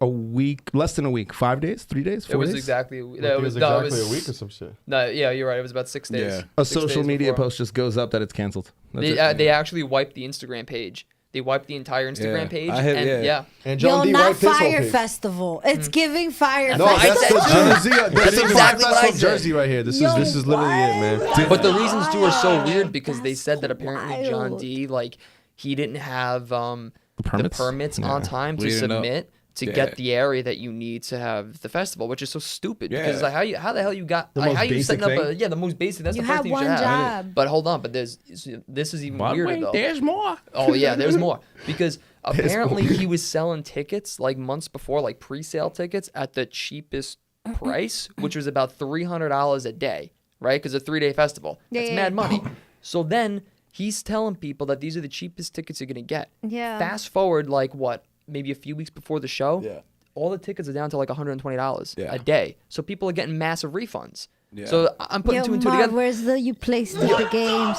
a week, less than a week, 5 days, 3 days, 4 It was days. exactly. I think it was exactly a week or some shit. No, yeah, you're right. It was about 6 days. Yeah. A 6 social days media before. post just goes up that it's canceled. That's They, it. they actually wiped the Instagram page. They wiped the entire Instagram Yeah. page. I had- and yeah. And Yo, John D not wiped his whole Fire page. Festival. It's giving Fire No, Festival. that's the Jersey. That's exactly exactly what I from said. Jersey right here. This Yo, is literally it, man. But the reasons too are so weird because they That's said that apparently John wild. D, like, he didn't have the permits Yeah. on time to Leading up. submit to Yeah. get the area that you need to have the festival, which is so stupid because it's Yeah. like how the hell you got The like, most how you basic setting up thing? the most basic. That's You the first had thing you one should have. job. But hold on, but this is even weirder though. There's more. Oh yeah, there's more because apparently he was selling tickets like months before, like pre-sale tickets at the cheapest price, which was about $300 a day, right? Because a 3-day festival, that's yeah. mad money. So then he's telling people that these are the cheapest tickets you're gonna get. Yeah. Fast forward like what, maybe a few weeks before the show. Yeah. All the tickets are down to like $120 Yeah. a day. So people are getting massive refunds. Yeah. So I'm putting two and two Marv, together. where's the you play stupid games?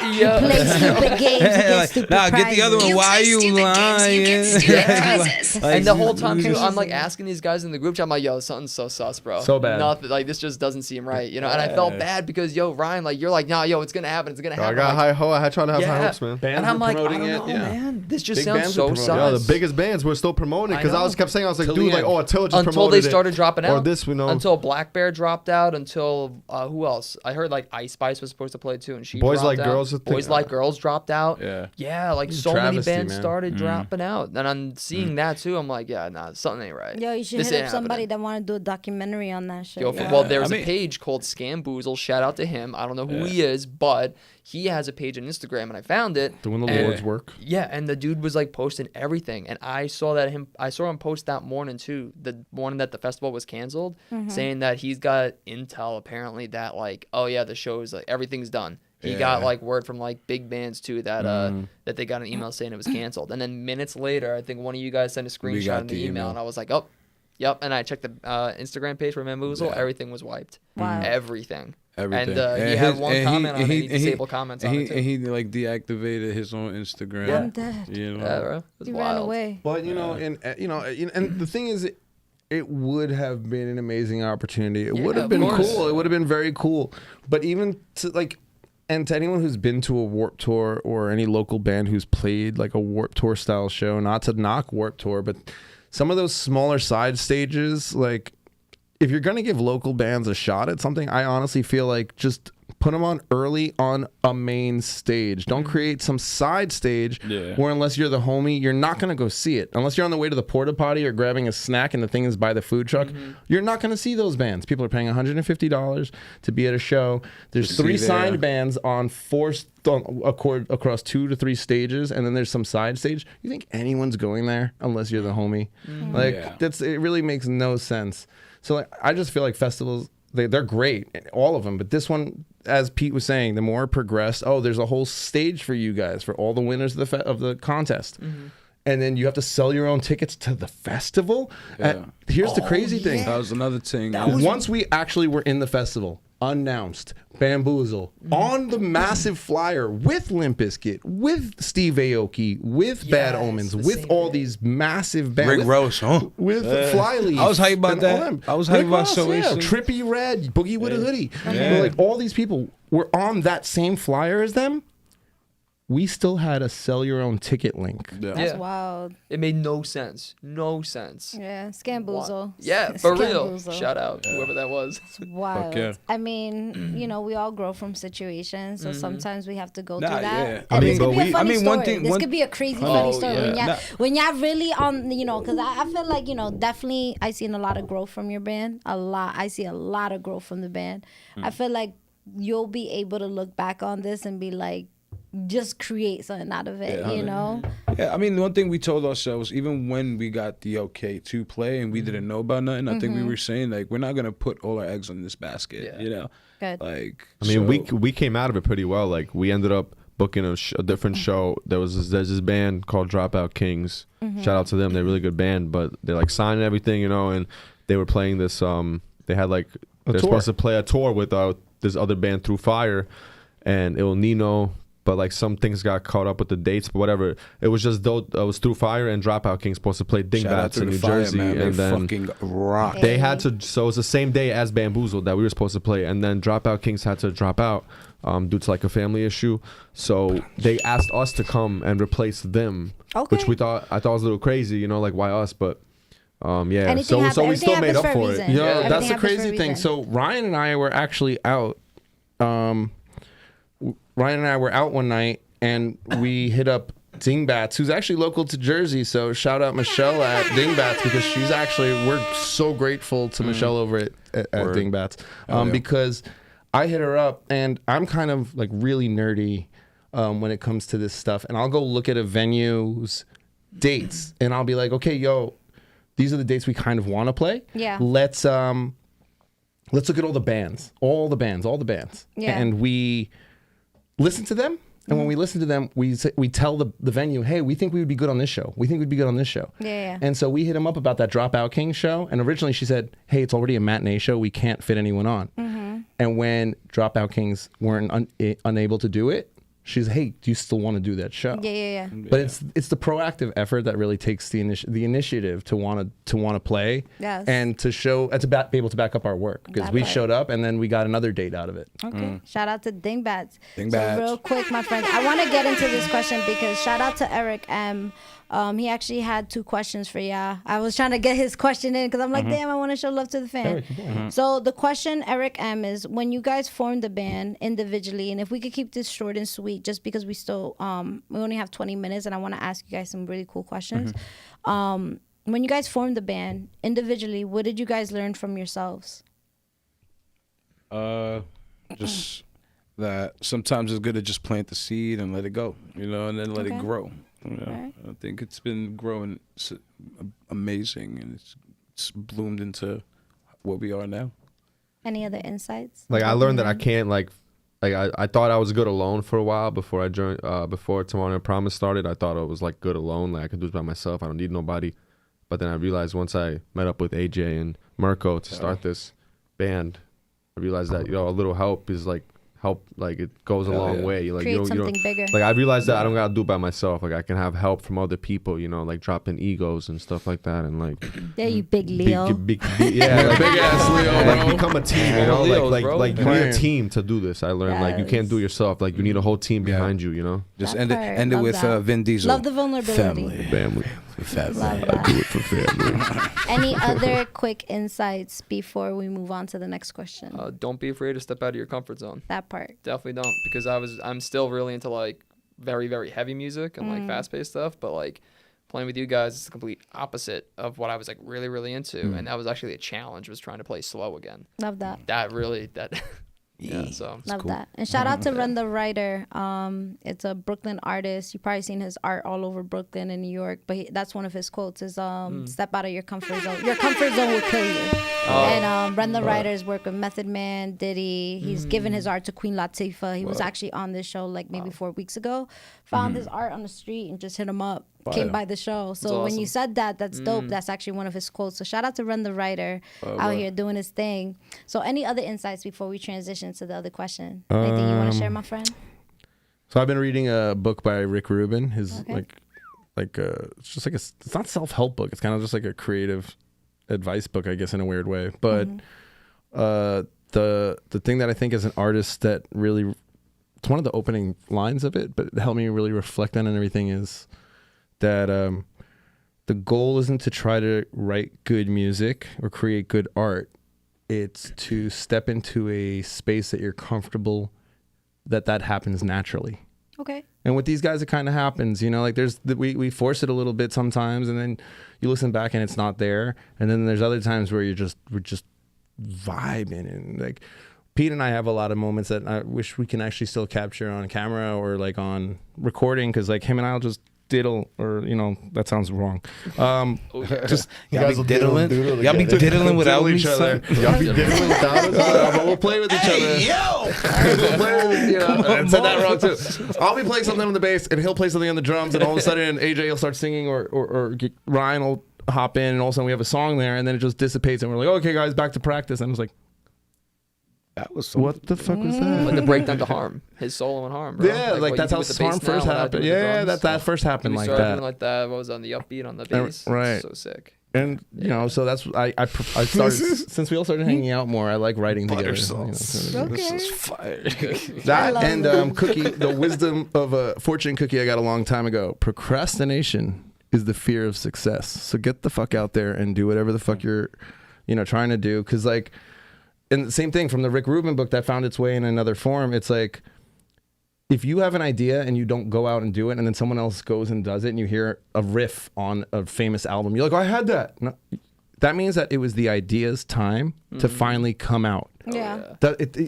Yeah. Play stupid games, you get stupid Nah, get the other one. prizes. Why are you lying? And the whole time too, I'm like asking these guys in the group chat, I'm like, yo, something's so sus, bro. So bad. Nothing, like this just doesn't seem right, you know. And I felt bad because yo, Ryan, like you're like, nah, yo, it's gonna happen, it's gonna I happen. got like, I had trying to have high hopes, man. Bands and I'm were like, I don't promoting know, it, yeah. man. This just Big sounds bands so were sus. promoting Yeah, the biggest bands were still promoting it because I know. was kept saying, I was like, Till dude, the like, end. oh, Attila just Until promoted they started dropping out. Or this, you know. Until Black Bear dropped out. Until who else? I heard like Ice Spice was supposed to play too, and she Boys dropped Like out. Girls, I think. Boys Like Girls dropped out. Yeah. Yeah, like It's so many travesty, bands man. started dropping out, and I'm seeing that too. I'm like, yeah, nah, something ain't right. Yo, you should This hit ain't up somebody happening. that want to do a documentary on that shit. Yo, yo. well, there's I a mean- page called Scamboozle. Shout out to him. I don't know who he is, but he has a page on Instagram, and I found it. Doing the and- Lord's work. Yeah, and the dude was like posting everything, and I saw him post that morning too, the morning that the festival was canceled, saying that he's got intel apparently that like, oh yeah, the show's like everything's done. He got Yeah. like word from like big bands too that that they got an email saying it was canceled, and then minutes later, I think one of you guys sent a screenshot got in the the email, email. and I was like, oh, yep, and I checked the Instagram page for Mamboozle, Yeah. everything was wiped, Wow. everything. Everything. And he had one comment on it. He disabled comments on it too. And he like deactivated his own Instagram. Yeah. I'm dead. You know. Yeah, bro. It's He wild. ran away. But and the thing is, it would have been an amazing opportunity. It would Yeah, have been of course. cool. It would have been very cool. But even to like, and to anyone who's been to a Warped Tour or any local band who's played like a Warped Tour style show, not to knock Warped Tour, but some of those smaller side stages, like if you're gonna give local bands a shot at something, I honestly feel like just put them on early on a main stage. Don't create some side stage where unless you're the homie, you're not going to go see it. Unless you're on the way to the porta potty or grabbing a snack and the thing is by the food truck, you're not going to see those bands. People are paying $150 to be at a show. There's To three see signed their- bands on across 2 to 3 stages, and then there's some side stage. You think anyone's going there unless you're the homie? Like Yeah. it really makes no sense. So like, I just feel like festivals, they're great, all of them. But this one, as Pete was saying, the more it progressed, there's a whole stage for you guys, for all the winners of the contest. And then you have to sell your own tickets to the festival. Yeah. Here's the crazy thing. That was another thing. Once we actually were in the festival, announced, Bamboozle, on the massive flyer with Limp Bizkit, with Steve Aoki, with Bad Omens, the with same all day. these massive bands. Rick Ross, huh? With Flyleaf. I was hyped about and all that. them. I was hyped Rick about Ross, So yeah. Asian. Trippy Red, Boogie with a Hoodie. Yeah. Like all these people were on that same flyer as them. We still had a sell your own ticket link. Yeah. That's Yeah. wild. It made no sense. No sense. Yeah, Scamboozle. Yeah, for real. Scamboozle. Shout out whoever that was. It's wild. yeah. I mean, we all grow from situations, so sometimes we have to go through Nah, that. yeah. And I this mean, could but be a funny one story. thing- This one- could be a crazy Oh, funny story. yeah. When y'all really on, because I feel like, definitely I seen a lot of growth from your band. A lot. I see a lot of growth from the band. I feel like you'll be able to look back on this and be like, just create something out of it, Yeah, you know? Yeah, I mean, one thing we told ourselves, even when we got the okay to play and we didn't know about nothing, I think we were saying, like, we're not going to put all our eggs in this basket, you know? Good. Like, I mean, so- we came out of it pretty well. Like, we ended up booking a different show. There's this band called Dropout Kings. Shout out to them. They're a really good band, but they like signed everything, and they were playing this. They had like they're tour. supposed to play a tour with this other band Through Fire, and Il Nino. But like some things got caught up with the dates, but whatever. It was just it was Through Fire and Dropout Kings supposed to play shout out Dingbats to in the New Fire, Jersey, man. and They then fucking rock. they had to. So it was the same day as Bamboozled that we were supposed to play, and then Dropout Kings had to drop out due to like a family issue. So they asked us to come and replace them, which Okay. I thought was a little crazy, like why us, but yeah. Anything So we everything still made happens up for a for reason. it. Yo, Everything that's the happens for a crazy thing. reason. So Ryan and I were actually out. Ryan and I were out one night, and we hit up Dingbats, who's actually local to Jersey. So shout out Michelle at Dingbats, because we're so grateful to Michelle over at Dingbats, because I hit her up, and I'm kind of like really nerdy when it comes to this stuff, and I'll go look at a venue's dates, and I'll be like, okay, yo, these are the dates we kind of want to play. Yeah. Let's look at all the bands. Yeah. And we listen to them. And when we listen to them, we tell the venue, hey, we think we would be good on this show. Yeah. And so we hit him up about that Dropout King show. And originally she said, hey, it's already a matinee show. We can't fit anyone on. And when Dropout Kings weren't unable to do it, she's, hey, do you still want to do that show? Yeah. But it's the proactive effort that really takes the initiative to want to play, and to show, and to be able to back up our work, because we showed up and then we got another date out of it. Okay. Shout out to Dingbats. Dingbats. So real quick, my friends, I want to get into this question because shout out to Eric M. He actually had 2 questions for y'all. I was trying to get his question in because I'm like, damn, I want to show love to the fan. So the question, Eric M, is when you guys formed the band individually, and if we could keep this short and sweet, just because we still we only have 20 minutes, and I want to ask you guys some really cool questions. When you guys formed the band individually, what did you guys learn from yourselves? Just that sometimes it's good to just plant the seed and let it go, and then let it grow. I think it's been growing amazing, and it's bloomed into what we are now. Any other insights? Like, I learned that I can't I thought I was good alone for a while before I joined. Before TMRWNVRPROMISED started, I thought I was like good alone. Like, I could do it by myself. I don't need nobody. But then I realized once I met up with AJ and Mirko to start this band, I realized that a little help is like help. Like, it goes a long way. Like, create something bigger. Like, I realized that I don't gotta do it by myself. Like, I can have help from other people. Like dropping egos and stuff like that. And like, there you big Leo. Like, big ass Leo, like, become a team. Like you need a team to do this. I learned like you can't do it yourself. Like, you need a whole team behind you. Just end it with Vin Diesel. Love the vulnerability. Family. Love that. I do it for family. Any other quick insights before we move on to the next question? Don't be afraid to step out of your comfort zone. That part. Definitely don't, because I'm still really into like very, very heavy music and like fast-paced stuff, but like playing with you guys is the complete opposite of what I was like really, really into, and that was actually a challenge, was trying to play slow again. Love that. So love that. And shout out to Run the Writer. It's a Brooklyn artist. You've probably seen his art all over Brooklyn and New York, but that's one of his quotes is step out of your comfort zone. Your comfort zone will kill you. And Run the Writer's work with Method Man, Diddy. He's given his art to Queen Latifah. He was actually on this show like maybe 4 weeks ago. Found his art on the street and just hit him up. Came by the show. So when you said that, that's dope. That's actually one of his quotes. So shout out to Run the Writer out here doing his thing. So any other insights before we transition to the other question? Anything you want to share, my friend? So I've been reading a book by Rick Rubin. His it's just like it's not self-help book. It's kind of just like a creative advice book, I guess, in a weird way. But the thing that I think as an artist that really, it's one of the opening lines of it, but it helped me really reflect on and everything is that the goal isn't to try to write good music or create good art. It's to step into a space that you're comfortable that happens naturally. Okay. And with these guys, it kind of happens, like we force it a little bit sometimes, and then you listen back and it's not there. And then there's other times where we're just vibing, and like Pete and I have a lot of moments that I wish we can actually still capture on camera or like on recording, because like him and I'll just diddle, or that sounds wrong. Just y'all be diddling. Y'all be diddling without each other. Y'all be diddling without us. But we'll play with each other. We'll play, I said that wrong too. I'll be playing something on the bass, and he'll play something on the drums, and all of a sudden AJ will start singing, or Ryan will hop in, and all of a sudden we have a song there, and then it just dissipates, and we're like, okay, guys, back to practice. And I was like, that was something. What the fuck was that? Like the breakdown to Harm, his solo and Harm, bro. Yeah, like that's how Harm first happened. Yeah, that first happened like that. Like that. What was on the upbeat on the bass? Right. So sick. And so that's I started since we all started hanging out more. I like writing together. This is fire. That and Cookie, the wisdom of a fortune cookie I got a long time ago. Procrastination is the fear of success. So get the fuck out there and do whatever the fuck you're, trying to do. Because like. And the same thing from the Rick Rubin book that found its way in another form. It's like, if you have an idea and you don't go out and do it, and then someone else goes and does it, and you hear a riff on a famous album, you're like, oh, I had that. No, that means that it was the idea's time to finally come out. Yeah.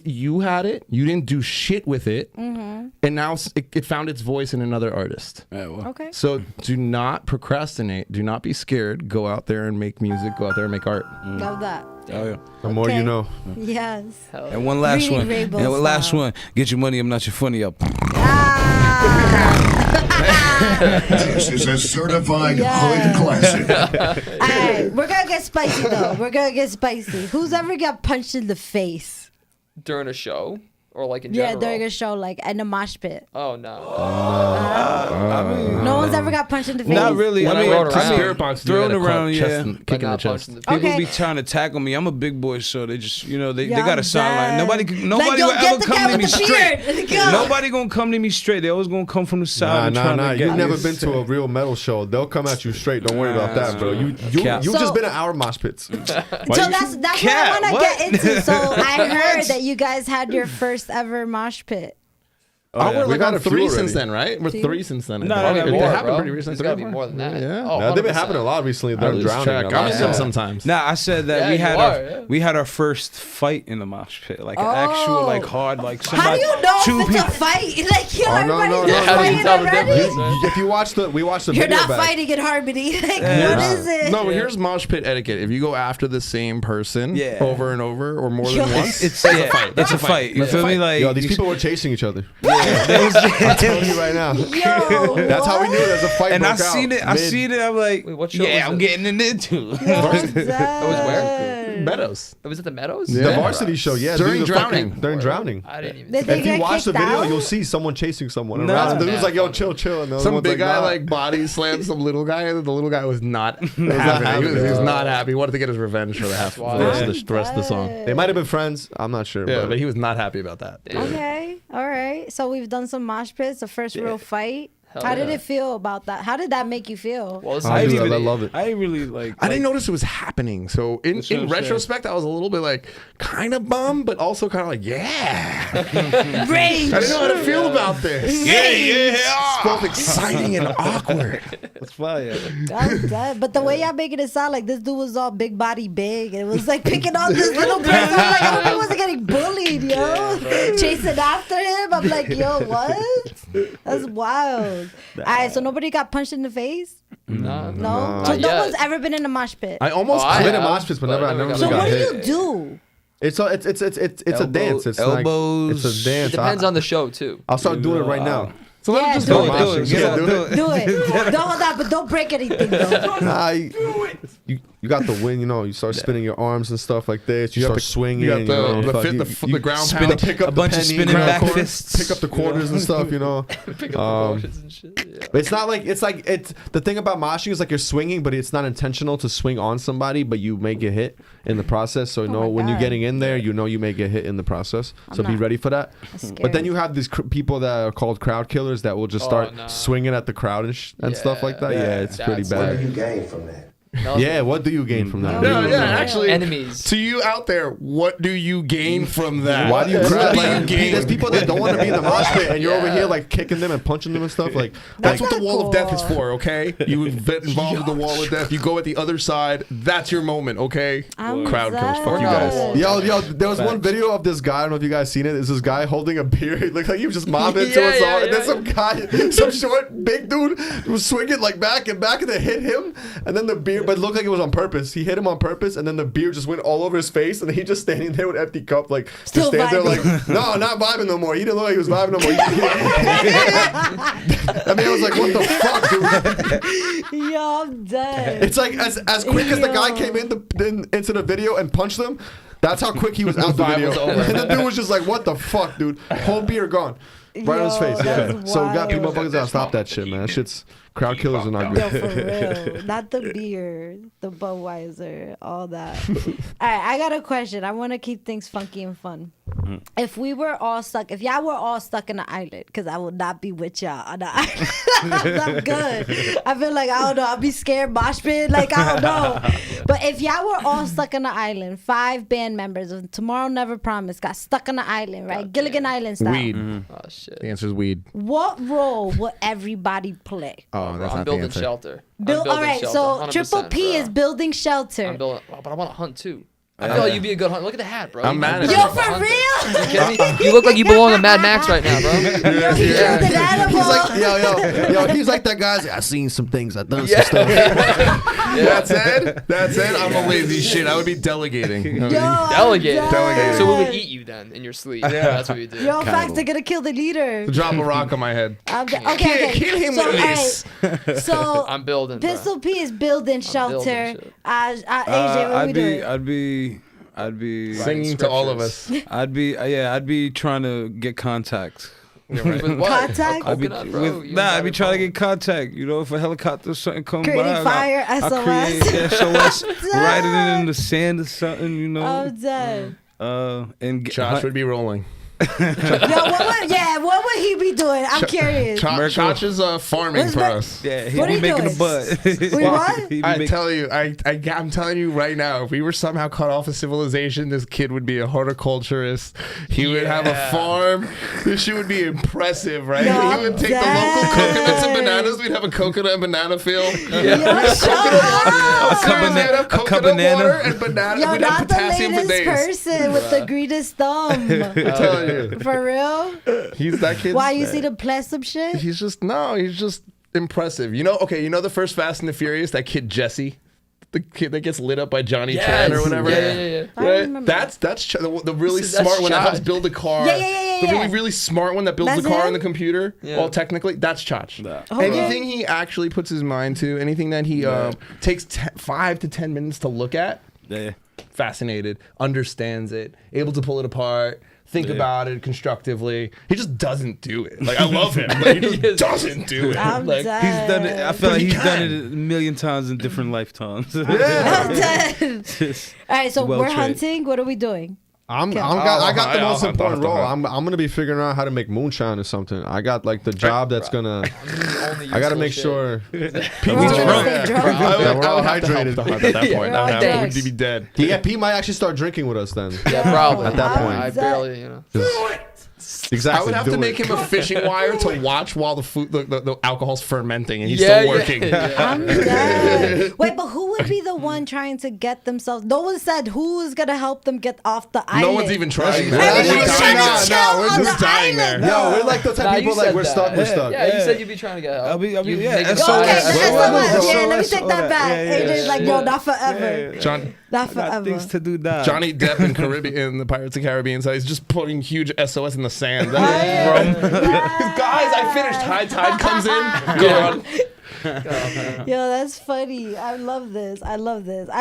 You had it. You didn't do shit with it. And now it found its voice in another artist. Yeah, well. Okay. So do not procrastinate. Do not be scared. Go out there and make music. Go out there and make art. Love that. Oh, yeah. The more you know. Yes. And one last Reading one. Rainbow And one last style. one. Get your money, I'm not your funny up. This is a certified hood classic. All right, we're gonna get spicy though. We're gonna get spicy. Who's ever got punched in the face? During a show or like in Yeah, general? during a show, like in a mosh pit. Oh no. No one's ever got punched in the face. Not really. When I I mean, rode around. Spirit box thrown around, yeah. kicking the Not chest. punching the People Okay. be trying to tackle me. I'm a big boy, so they just, you know, they Yeah, got a I'm sideline. dead. Nobody Like, yo, will get ever the guy come to with me the straight. beard. Go. Nobody gonna come to me straight. They always gonna come from the side Nah, and trying to get You've never me. been to a real metal show. They'll come at you straight. Don't worry about that, bro. You've Cap. just So- been in our mosh pits. So that's what I Cat, want to what? get into. So I heard that you guys had your first ever mosh pit. Oh, we're We've like had on a few 3 already. since then, right? We're 3 since then. No, Probably no, no, It more, happened bro. pretty recently. There's gotta be more than that. Yeah. Oh, Nah, they've been 100%. happening a lot recently. I They're lose drowning. track. I'm in them sometimes. Nah, I said that Yeah, we you had are, yeah. we had our first fight in the mosh pit, like an actual, like hard, like How somebody. do you know two if it's a people. fight? Like, yo, Oh, no, everybody's no, just no. How do you fighting tell the already? difference? If you watch the, we watched the You're video not back. fighting in harmony. Like, what is it? No, but here's mosh pit etiquette. If you go after the same person Yeah. over and over or more Yo, than once, It's a fight. It's a fight. You feel me? Like Yo, these people were chasing each other. I'm I'm telling you right now. Yo, That's how we knew there's a fight. and I broke seen out it. I mid- seen it. I'm like, Wait, what show yeah, was I'm it? getting in it too. It was where? Meadows. It was at the Meadows? The Yeah. varsity show, yeah. During dude, the drowning. fucking- During drowning. I didn't even Did see they If you get watch the kicked video, out? you'll see someone chasing someone No. around. The dude was Yeah. like, "Yo, chill, chill." And the other Some one's big guy "Nah." like body slammed some little guy, and the little guy was not not happy. happy. He was not happy. He wanted to get his revenge for the wild. the rest of the song. They might have been friends. I'm not sure. Yeah, but he was not happy about that. Okay, all right. So we've done some mosh pits, the first real fight. Hell How did yeah. it feel about that? How did that make you feel? Well, this I is do. really- I love it. I ain't really like. I didn't notice it was happening. So in That's what I'm retrospect, I was a little bit like kind of bummed, but also kind of like, yeah. Rage. I didn't know how to feel about this. Yeah. It's both exciting and awkward. That's fire. I'm dead. But the way y'all making it sound like this dude was all big body big. It was like picking on this little person. I'm like, I hope he wasn't getting bullied, yo. Chasing after him. I'm like, yo, what? That's wild. All right, so nobody got punched in the face? Nah. No? Not So no yet. one's ever been in a mosh pit? I almost Oh, I I've been in have, mosh pits, but but never. I I never never got So got what do hit. you do? It's a Elbow- dance. It's elbows. Like, it's a dance. Depends on the show too. I'll start doing it right now. So let Yeah, him just do go. it. Do it. Get up. Do it. Do it. Don't hold on, but don't break anything, though. Nah, you got the win. You know, you start spinning your arms and stuff like this. You got start the- swinging. you got you know, the fuck, fit- you- the you ground spin pound. pick up A the bunch of penny, spinning grab back quarters, fists. pick up the quarters and stuff. You know, Pick up the quarters and shit. Yeah. But it's not like it's the thing about moshing is like you're swinging, but it's not intentional to swing on somebody, but you may get hit in the process. So you know my when you're God. getting in there, you know you may get hit in the process. So be not- ready for that. That's But then scary. you have these people that are called crowd killers that will just Oh, start no. swinging at the crowd and stuff like that. Yeah, it's pretty That's bad. you gain from that? No, Yeah, what do you gain from that? No, yeah, actually. Enemies. To you out there, what do you gain from that? Why do you What crowd? do you Like, gain? there's people that don't want to be in the mosh pit, and you're over Yeah. here like kicking them and punching them and stuff. Like That's That's what the not wall of death is cool. for, okay? You get involved with the wall of death. You go at the other side. That's your moment, okay? I'm Crowd killers. Fuck you dead. guys. Yo, there was one video of this guy. I don't know if you guys seen it. It's this guy holding a beer. He looked like he was just mobbing to us all. And then some guy, some short, big dude, was swinging like back and then hit him. And then the beer, but it looked like it was on purpose. He hit him on purpose, and then the beer just went all over his face. And then he just standing there with empty cup, like Still just stand there, vibing. like no, not vibing no more. He didn't look like he was vibing no more. I mean, I was like, what the fuck, dude? Yo, I'm dead. It's like as quick as the guy Yo. came into the video and punched them, that's how quick he was out the vibe video. was over. And the dude was just like, "What the fuck, dude? Whole beer gone, right on his Yo, face." Yeah. that's So we got people wild. motherfuckers that stop that shit, man. That shit's crowd killers are not Yo, good. for real. Not the beer, the Budweiser, all that. All right, I got a question. I want to keep things funky and fun. If we were all stuck, if y'all were all stuck in an island, because I would not be with y'all on the island. I'm good. I feel like, I don't know, I'll be scared, mosh pit, like, I don't know. But if y'all were all stuck on the island, 5 band members of Tomorrow Never Promised got stuck on the island, right? Gilligan Island style. Weed. Oh shit. The answer is weed. What role would everybody play? Oh, that's I'm not the building answer. shelter. I'm All building right, shelter, so 100%, Triple P bro. is building shelter. I'm building, but I want to hunt too. I feel like you'd be a good hunter. Look at the hat, bro. I'm mad at Yo, you. for real? You kidding me? You look like you belong on Mad Max right now, bro. Yo, he killed an animal. He's like, yo, he's like that guy's. I seen some things. I done some stuff. That said, I'm a lazy shit. I would be delegating. Yo, Delegate. I'm dead. So we would eat you then in your sleep. Yeah, that's what we do. Yo, facts, they're gonna kill the leader. Drop a rock on my head. I'm dead. Okay. Kill him So, with this. alright, so I'm building. Bro. Pistol P is building shelter. shit. AJ, what we doing? I'd be I'd be Singing to all of us. I'd be trying to get contact. With what? Contact? I'd be Coconut, bro. You I'd got be it trying to wrong. get contact. You know, if a helicopter or something come Creating by, fire, I SOS. create SOS, I'm write it dead. in the sand or something. You know, I'm dead. and get, Josh would be rolling. Yo, what would he be doing? I'm curious. Josh is farming What's for that? us. Yeah, he'd What be are you making doing? a butt. Wait, what? He'd be I making- tell you, I'm telling you right now, if we were somehow cut off of civilization, this kid would be a horticulturist. He would have a farm. This shit would be impressive, right? Yo, He would take the local dead. coconuts and bananas. We'd have a coconut and banana field. Yo, shut up. Seriously, we'd have coconut banana. water and banana. Yo, We'd have not the potassium for latest days. person with the greenest thumb. I'm telling you, For real? he's that kid. Why, you see the plus some shit? He's just impressive. You know the first Fast and the Furious, that kid Jesse, the kid that gets lit up by Johnny Chan or whatever. Yeah. I Right? remember. That's the really That's smart one that helps Chach. build a car. Yeah. The really smart one that builds That's the car him? on the computer. Yeah. Well, technically, that's Chach. Okay. Anything he actually puts his mind to, anything that he takes 5 to 10 minutes to look at, Yeah. fascinated, understands it, able to pull it apart, think about it constructively. He just doesn't do it. Like, I love him, but he just doesn't do it. I'm Like, dead. He's done it. I feel But like he he's done can. it a million times in different lifetimes. I'm dead. Just All right, so well we're trained. hunting. What are we doing? I got the I'll most hunt, important I'll role. hunt. I'm gonna be figuring out how to make moonshine or something. I got like the job that's gonna. I gotta make sure. We're all gonna stay drunk. Yeah, we're all have to help hydrated. the hunt at that point. We're all I would drugs. be dead. Yeah, Pete might actually start drinking with us then. Yeah, probably. At that point. I barely, you know. Exactly. I would have do to it. make him a fishing wire to watch while the alcohol's fermenting and he's Yeah, still working. I'm dead. Wait, but who would be the one trying to get themselves? No one said who's gonna help them get off the island. No one's even trying. Everybody's Nah, trying nah, to chill nah, we're on just the dying there. island. Yo, we're like the type Nah, of people you like said we're that. stuck. We're stuck. Yeah, you said you'd be trying to get help. I'll be You yeah. make it SOS. Okay, the SOS. SOS. Yeah, let me SOS, take all that back. AJ's like, yo, not forever. John, Not I got forever. things to do now. Johnny Depp in the Pirates of the Caribbean, so he's just putting huge SOS in the sand. Oh, yeah. Guys, I finished. High tide comes in. Go on. Yo, that's funny. I love this. I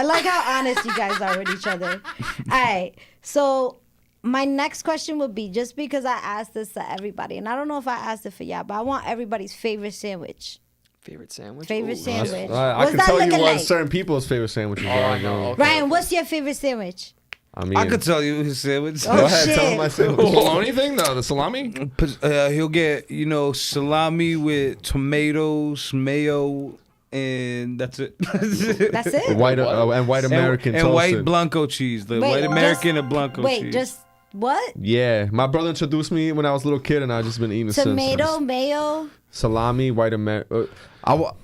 like how honest you guys are with each other. All right. So my next question would be, just because I asked this to everybody, and I don't know if I asked it for y'all, but I want everybody's favorite sandwich. Favorite sandwich? Favorite Ooh, sandwich. I What's can that tell you looking what like? certain people's favorite sandwiches I are. know. Okay. Ryan, what's your favorite sandwich? I mean, I could tell you his sandwich. Oh, go ahead, shit. tell him my The sandwich. bologna thing? No, the salami? He'll get salami with tomatoes, mayo, and that's it. That's it? White and white American and white toasted. Blanco cheese. The Wait, white American just- and Blanco Wait, cheese. just what? Yeah, my brother introduced me when I was a little kid, and I've just been eating it Tomato, since. mayo. Salami, white American.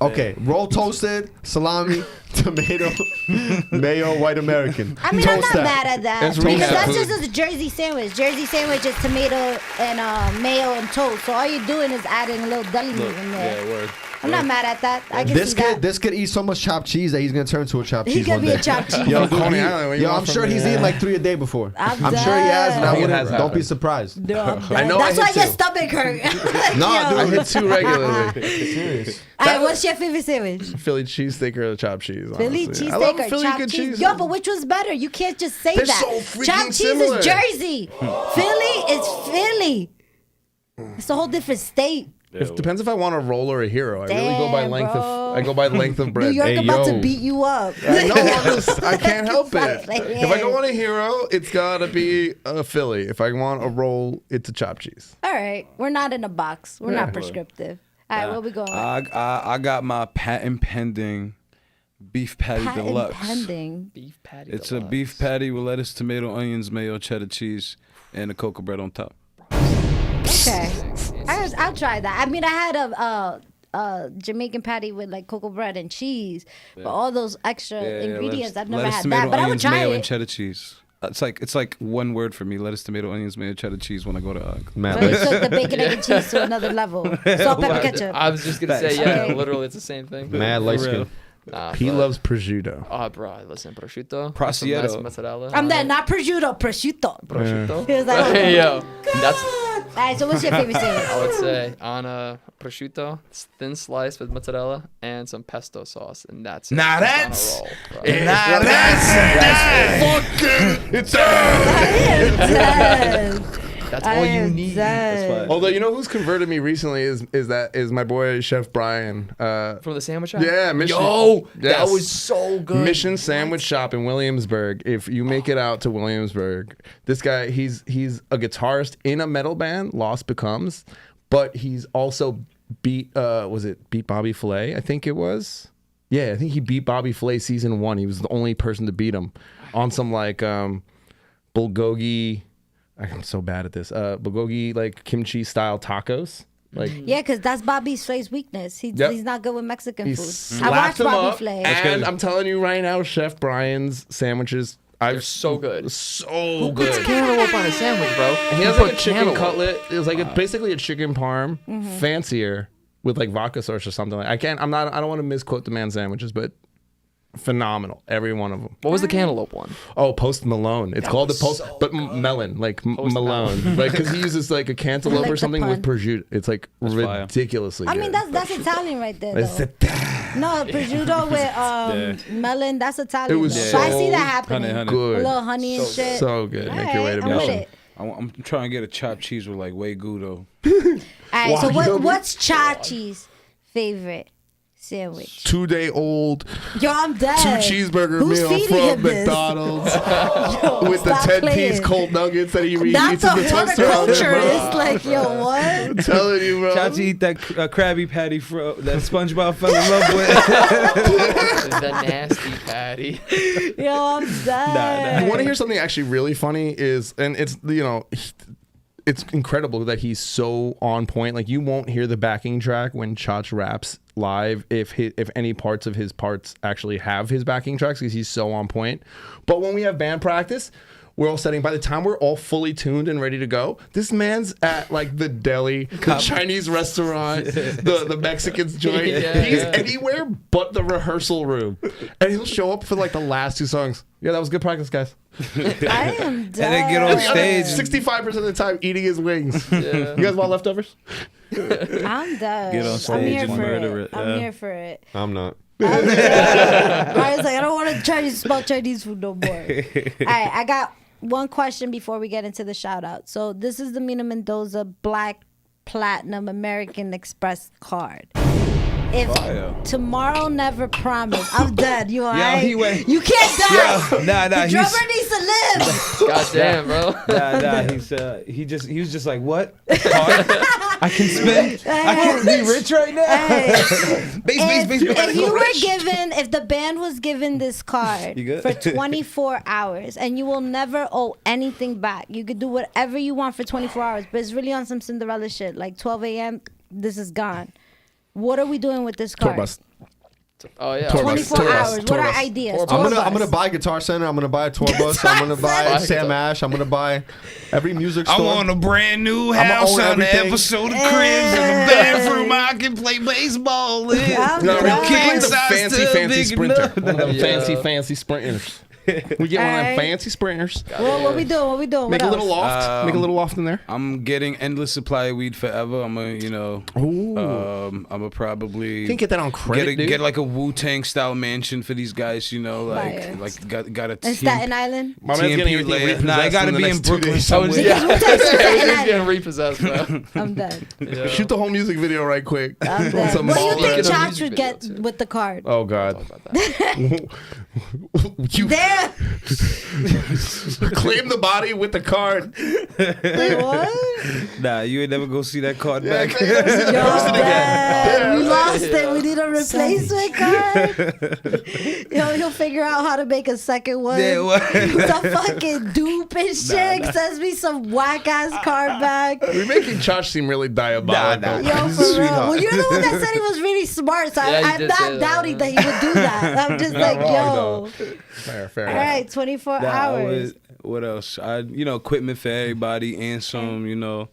Okay, roll toasted, salami, tomato, mayo, white American. I mean, I'm not mad at that. That's Because rehab that's food. just a Jersey sandwich. Jersey sandwich is tomato and mayo and toast. So all you're doing is adding a little deli meat in there. Yeah, word. I'm not mad at that. I can This see kid, that. this kid eats so much chopped cheese that he's gonna turn to a chopped He cheese could one be day. a chopped cheese. Yo, From Coney he- Island, where you yo, are I'm from, sure he's yeah. eating like 3 a day before. I'm I'm sure he has, and I dead. It has wouldn't. Don't be happened. surprised. No, I'm I dead. know That's I why hit your two. stomach hurt. No, Yo. I dude. hit 2 regularly. Serious. All right, what's your favorite sandwich? Philly cheesesteak or the chopped cheese? Philly honestly. I love cheesesteak or Philly chopped good cheese? Yo, but which one's better? You can't just say They're that. so freaking chopped cheese similar. is Jersey. Philly is Philly. It's a whole different state. It depends if I want a roll or a hero. I really go by Damn, length bro. of. I go by length of New bread. York Hey, about yo. to beat you up. I know. I can't help it. Stop saying If I go it. on a hero, it's gotta be a Philly. If I want a roll, it's a chopped cheese. All right, we're not in a box. We're not prescriptive. All right, where we going? I got my patent pending beef patty Patent deluxe. pending. Beef patty. It's a deluxe. beef patty with lettuce, tomato, onions, mayo, cheddar cheese, and a cocoa bread on top. Okay, I'll try that. I mean, I had a Jamaican patty with like cocoa bread and cheese, but all those extra ingredients, I've never lettuce, had tomato, that. But I would onions, try mayo, and it. cheddar cheese. It's like one word for me: lettuce, tomato, onions, mayo, cheddar cheese. When I go to Man, But you let's- took the bacon, egg, and cheese to another level. Salt, pepper, ketchup. I was just gonna say, yeah, Okay. literally, it's the same thing. mad light For real. skin. Nah, He but- loves prosciutto. Oh, bro, listen, prosciutto, Prosciutto. some mozzarella. I'm there, not prosciutto, prosciutto. Prosciutto. He was like, Hey, yo, that's right, so what's your favorite sandwich? I would say on a prosciutto, thin slice with mozzarella and some pesto sauce, and that's it. Now Just that's- on a roll, bro. Nah, Fucking That's all you need. Although you know who's converted me recently is my boy Chef Brian. From the sandwich shop? Yeah, Mission. Yo, Yes. that was so good. Mission Sandwich Shop in Williamsburg. If you make it out to Williamsburg, this guy he's a guitarist in a metal band, Lost Becomes, but he's also beat beat Bobby Flay? I think it was. Yeah, I think he beat Bobby Flay season 1. He was the only person to beat him on some like bulgogi. I'm so bad at this. Bulgogi like kimchi style tacos. Like Yeah, because that's Bobby Flay's weakness. Yep. He's not good with Mexican he food. I slapped watched him Bobby up, Flay. and I'm telling you right now, Chef Brian's sandwiches. They're so good. So Puts good. cantaloupe on a sandwich, bro. He has You like a put chicken cantaloupe. cutlet. It was like basically a chicken parm, fancier with like vodka sauce or something. I don't want to misquote the man's sandwiches, but phenomenal. Every one of them. What was the cantaloupe one? Oh, Post Malone. It's called the Post, but melon, like Malone, like because he uses like a cantaloupe like or the something with pun. prosciutto. It's like fire. ridiculously I good. mean, that's Italian right there, though. No, prosciutto with melon, that's Italian. It was though. So I see so that happening. honey. A good. little honey and shit. So good. Make your way to Alright, I'm with Mission. it. I'm trying to get a chopped cheese with like Wagyu though. All right, so Wagyu. what's Chachi's favorite sandwich? 2-day-old Yo, I'm dead. 2 cheeseburger Who's meal feeding him from this? McDonald's Yo, with the stop 10-piece playing. cold nuggets that he reheats That's in a the toaster oven, horticulturist. bro. Like, yo, what? I'm telling you, bro. Chachi eat that Krabby Patty that SpongeBob fell in love with. The nasty patty. Yo, I'm dead. You want to hear something actually really funny is, and it's, you know, it's incredible that he's so on point. Like you won't hear the backing track when Chach raps live if any parts of his parts actually have his backing tracks because he's so on point. But when we have band practice, we're all setting. By the time we're all fully tuned and ready to go, this man's at like the deli, the Chinese restaurant, the Mexican's joint. Yeah. He's anywhere but the rehearsal room, and he'll show up for like the last 2 songs. Yeah, that was good practice, guys. I am dead. And then get on stage. 65% of the time eating his wings. Yeah. You guys want leftovers? I'm dead. Get on I'm stage here and for murder it. it, I'm yeah. here for it. I'm not. I was like, I don't want to try to spell Chinese food no more. All right, I got one question before we get into the shout out. So this is the Mina Mendoza Black Platinum American Express card. If tomorrow never promised, I'm dead. You alright? he went- You can't die. Yo, nah, the drummer he's needs to live. God damn, bro. he was just like, what? I can spend. I can be rich right now. Bass. If the band was given this card You good? for 24 hours and you will never owe anything back, you could do whatever you want for 24 hours, but it's really on some Cinderella shit. Like 12 a.m., this is gone. What are we doing with this Tour card? bus. Oh yeah. Tour bus. 24 Tour bus. hours. What Tour are bus. ideas? Tour Tour I'm gonna bus. buy Guitar Center. I'm gonna buy a tour bus. I'm gonna buy Guitar Sam Center. Ash. I'm gonna buy every music I store. want a brand new I'ma house own on the everything. episode of Cribs in the bedroom I can play baseball in. I'm No, done. King the size fancy tub fancy big sprinter. enough. One of them Yeah. fancy sprinters. We get one of them Alright. fancy sprinters. Well, what we doing? What we doing? Make what a little else? loft. Make a little loft in there. I'm getting endless supply of weed forever. I'm gonna probably Can't get that on credit, dude. get like a Wu-Tang style mansion for these guys, you know, Fire. like got a In team. Staten Island? My man's getting TMP everything layer. Nah, I repossessed gotta in the be in next 2 Brooklyn days. somewhere. Because Wu-Tang's in Staten Everything's Island. getting repossessed, bro. I'm done. Yeah. Shoot the whole music video right quick. I'm done. Some What do you baller- think Get a Chach music would video, get too. with the card? Oh God. Talk about that. You There. claim the body with the card. Wait, what? Nah, you ain't never go see that card back. Yo, Post it again. dad, we Yeah. lost it. We need a replacement card. Yo, he'll figure out how to make a second one. Yeah, what? Some fucking dupe and shit sends me some whack ass card back. We're making Chach seem really diabolical. Nah. Yo, for real. Well, you're the one that said he was really smart, so Yeah, he I'm did say not that. doubting that he would do that. I'm just Not like, wrong, yo. though. Fair. All right, 24 Nah, I hours. what else? Equipment for everybody and some,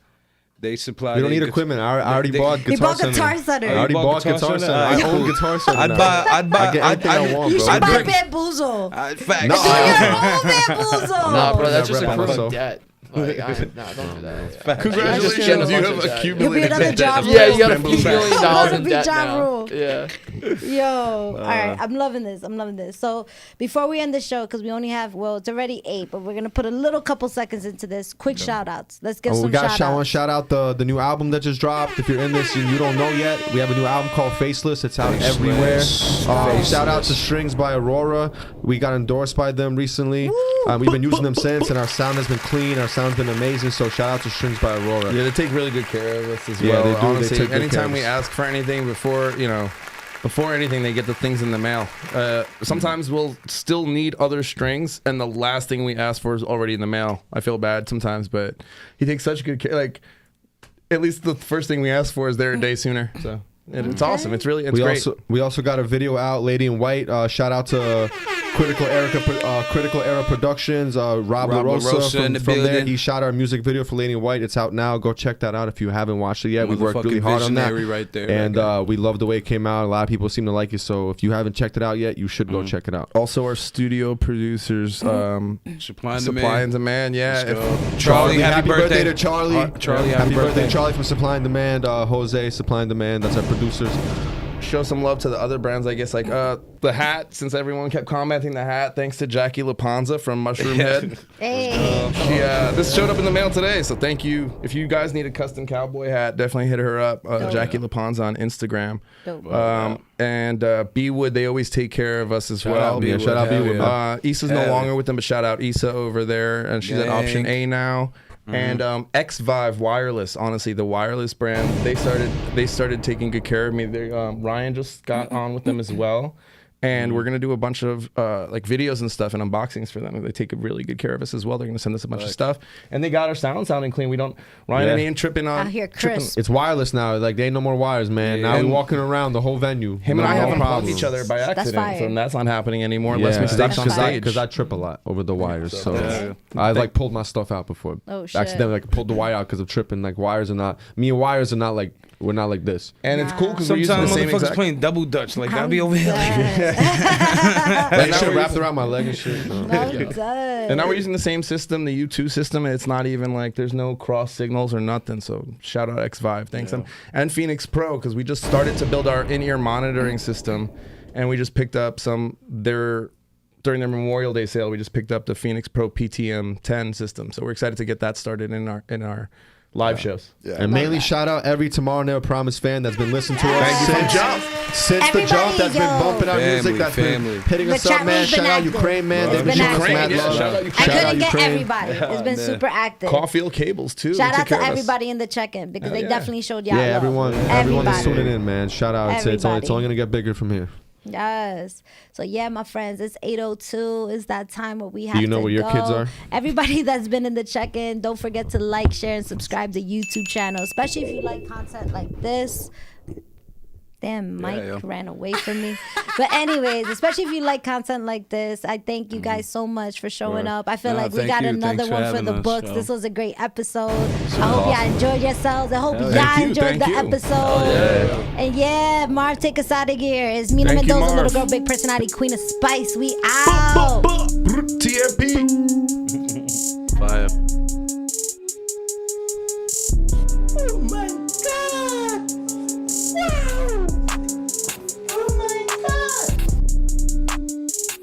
they supply. You don't their need guit- equipment. I already they- bought He Guitar bought Center. Guitar Center. I already You bought Guitar Center. I own Guitar Center. I'd now. buy. I get anything I want, You bro. should I'd buy bring- Bamboozle. Facts. No, Do your own Bamboozle. Nah, bro, that's Never just by accruing myself. debt. Like, nah, don't do that. Yeah. Congratulations, Chill, you have bunch of debt. You'll be accumulated another debt. job. Yeah, you got a Bamboo few sack. $1 million in Be debt Ja now. Rule. Yeah. Yo, all right, I'm loving this. I'm loving this. So before we end the show, because we only have, well, it's already 8, but we're gonna put a little couple seconds into this. Quick shout outs. Let's give we some got shout outs. shout out the new album that just dropped. If you're in this and you don't know yet, we have a new album called Faceless. It's out everywhere. Shout out to Strings by Aurora. We got endorsed by them recently. We've been using them since, and our sound has been clean. Our sound's been amazing. So shout out to Strings by Aurora. Yeah, they take really good care of us as Yeah, well. they do. They Honestly, take good care anytime of we us. ask for anything before anything, they get the things in the mail. Sometimes we'll still need other strings, and the last thing we ask for is already in the mail. I feel bad sometimes, but he takes such good care. Like, at least the first thing we ask for is there a day sooner. So it's awesome. It's great. We also got a video out, Lady in White. Shout out to Critical Era Productions. Rob LaRosa in the from there. building. He shot our music video for Lady in White. It's out now. Go check that out if you haven't watched it yet. We worked really hard on that. Right there, And we love the way it came out. A lot of people seem to like it. So if you haven't checked it out yet, you should go check it out. Also, our studio producers, Supply and Demand. Yeah. Charlie, happy birthday to Charlie. Charlie, happy birthday, Charlie from Supply and Demand. Jose, Supply and Demand. That's our producers. Show some love to the other brands, I guess, like the hat, since everyone kept commenting the hat, thanks to Jackie Lapanza from Mushroom Head. Hey. This showed up in the mail today, so thank you. If you guys need a custom cowboy hat, definitely hit her up, Jackie Lapanza on Instagram. And B-Wood, they always take care of us as well. Shout out B-Wood. Issa's no longer with them, but shout out Issa over there, and she's at Option A now. And X-Vive Wireless, honestly, the wireless brand, they started taking good care of me. Ryan just got on with them as well. And we're gonna do a bunch of like videos and stuff and unboxings for them. They take really good care of us as well. They're gonna send us a bunch of stuff, and they got our sounding clean. We don't Ryan ain't tripping on. Out here, Chris. It's wireless now. Like, there ain't no more wires, man. Now we're walking around the whole venue. Him and I No have unplugged problem. each other by accident, so that's not happening anymore unless we step on stage. Because I trip a lot over the wires, so I like pulled my stuff out before. Oh, shit. Accidentally like pulled the wire out because of tripping. Like, wires are not. Me and wires are not like. We're not like this. And it's cool because we're using the Sometimes same motherfuckers exact. playing double dutch. Like, I'll be over here. Like, shit wrapped around my leg and shit. No. And now we're using the same system, the U2 system, and it's not even like there's no cross signals or nothing. So shout out X-Vive, thanks them, and Phoenix Pro, because we just started to build our in-ear monitoring system, and we just picked up during their Memorial Day sale. We just picked up the Phoenix Pro PTM 10 system, so we're excited to get that started in our live shows. And mainly shout out every Tomorrow Never Promised fan that's been listening to us since the jump, that's been bumping our music, that's been hitting us up, man. Shout out Ukraine, man. They've been showing us mad love. Shout out I couldn't get everybody. It's been super active. Caulfield Cables too. Shout out to everybody in the check-in because they definitely showed y'all Yeah, love. everyone is tuning in, man. Shout out. It's only Everybody. gonna get bigger from here. Yes. So yeah, my friends, it's 8:02. It's that time where we have to Do you know where your go. kids are? Everybody that's been in the check-in, don't forget to like, share, and subscribe to YouTube channel, especially if you like content like this. Damn, Mike ran away from me. But anyways, especially if you like content like this, I thank you guys so much for showing up. I feel like we got another one for the books. This was a great episode. I hope y'all enjoyed yourselves. I hope y'all enjoyed the episode. And yeah, Marv, take us out of here. It's Mina Mendoza, Little Girl, Big Personality, Queen of Spice. We out.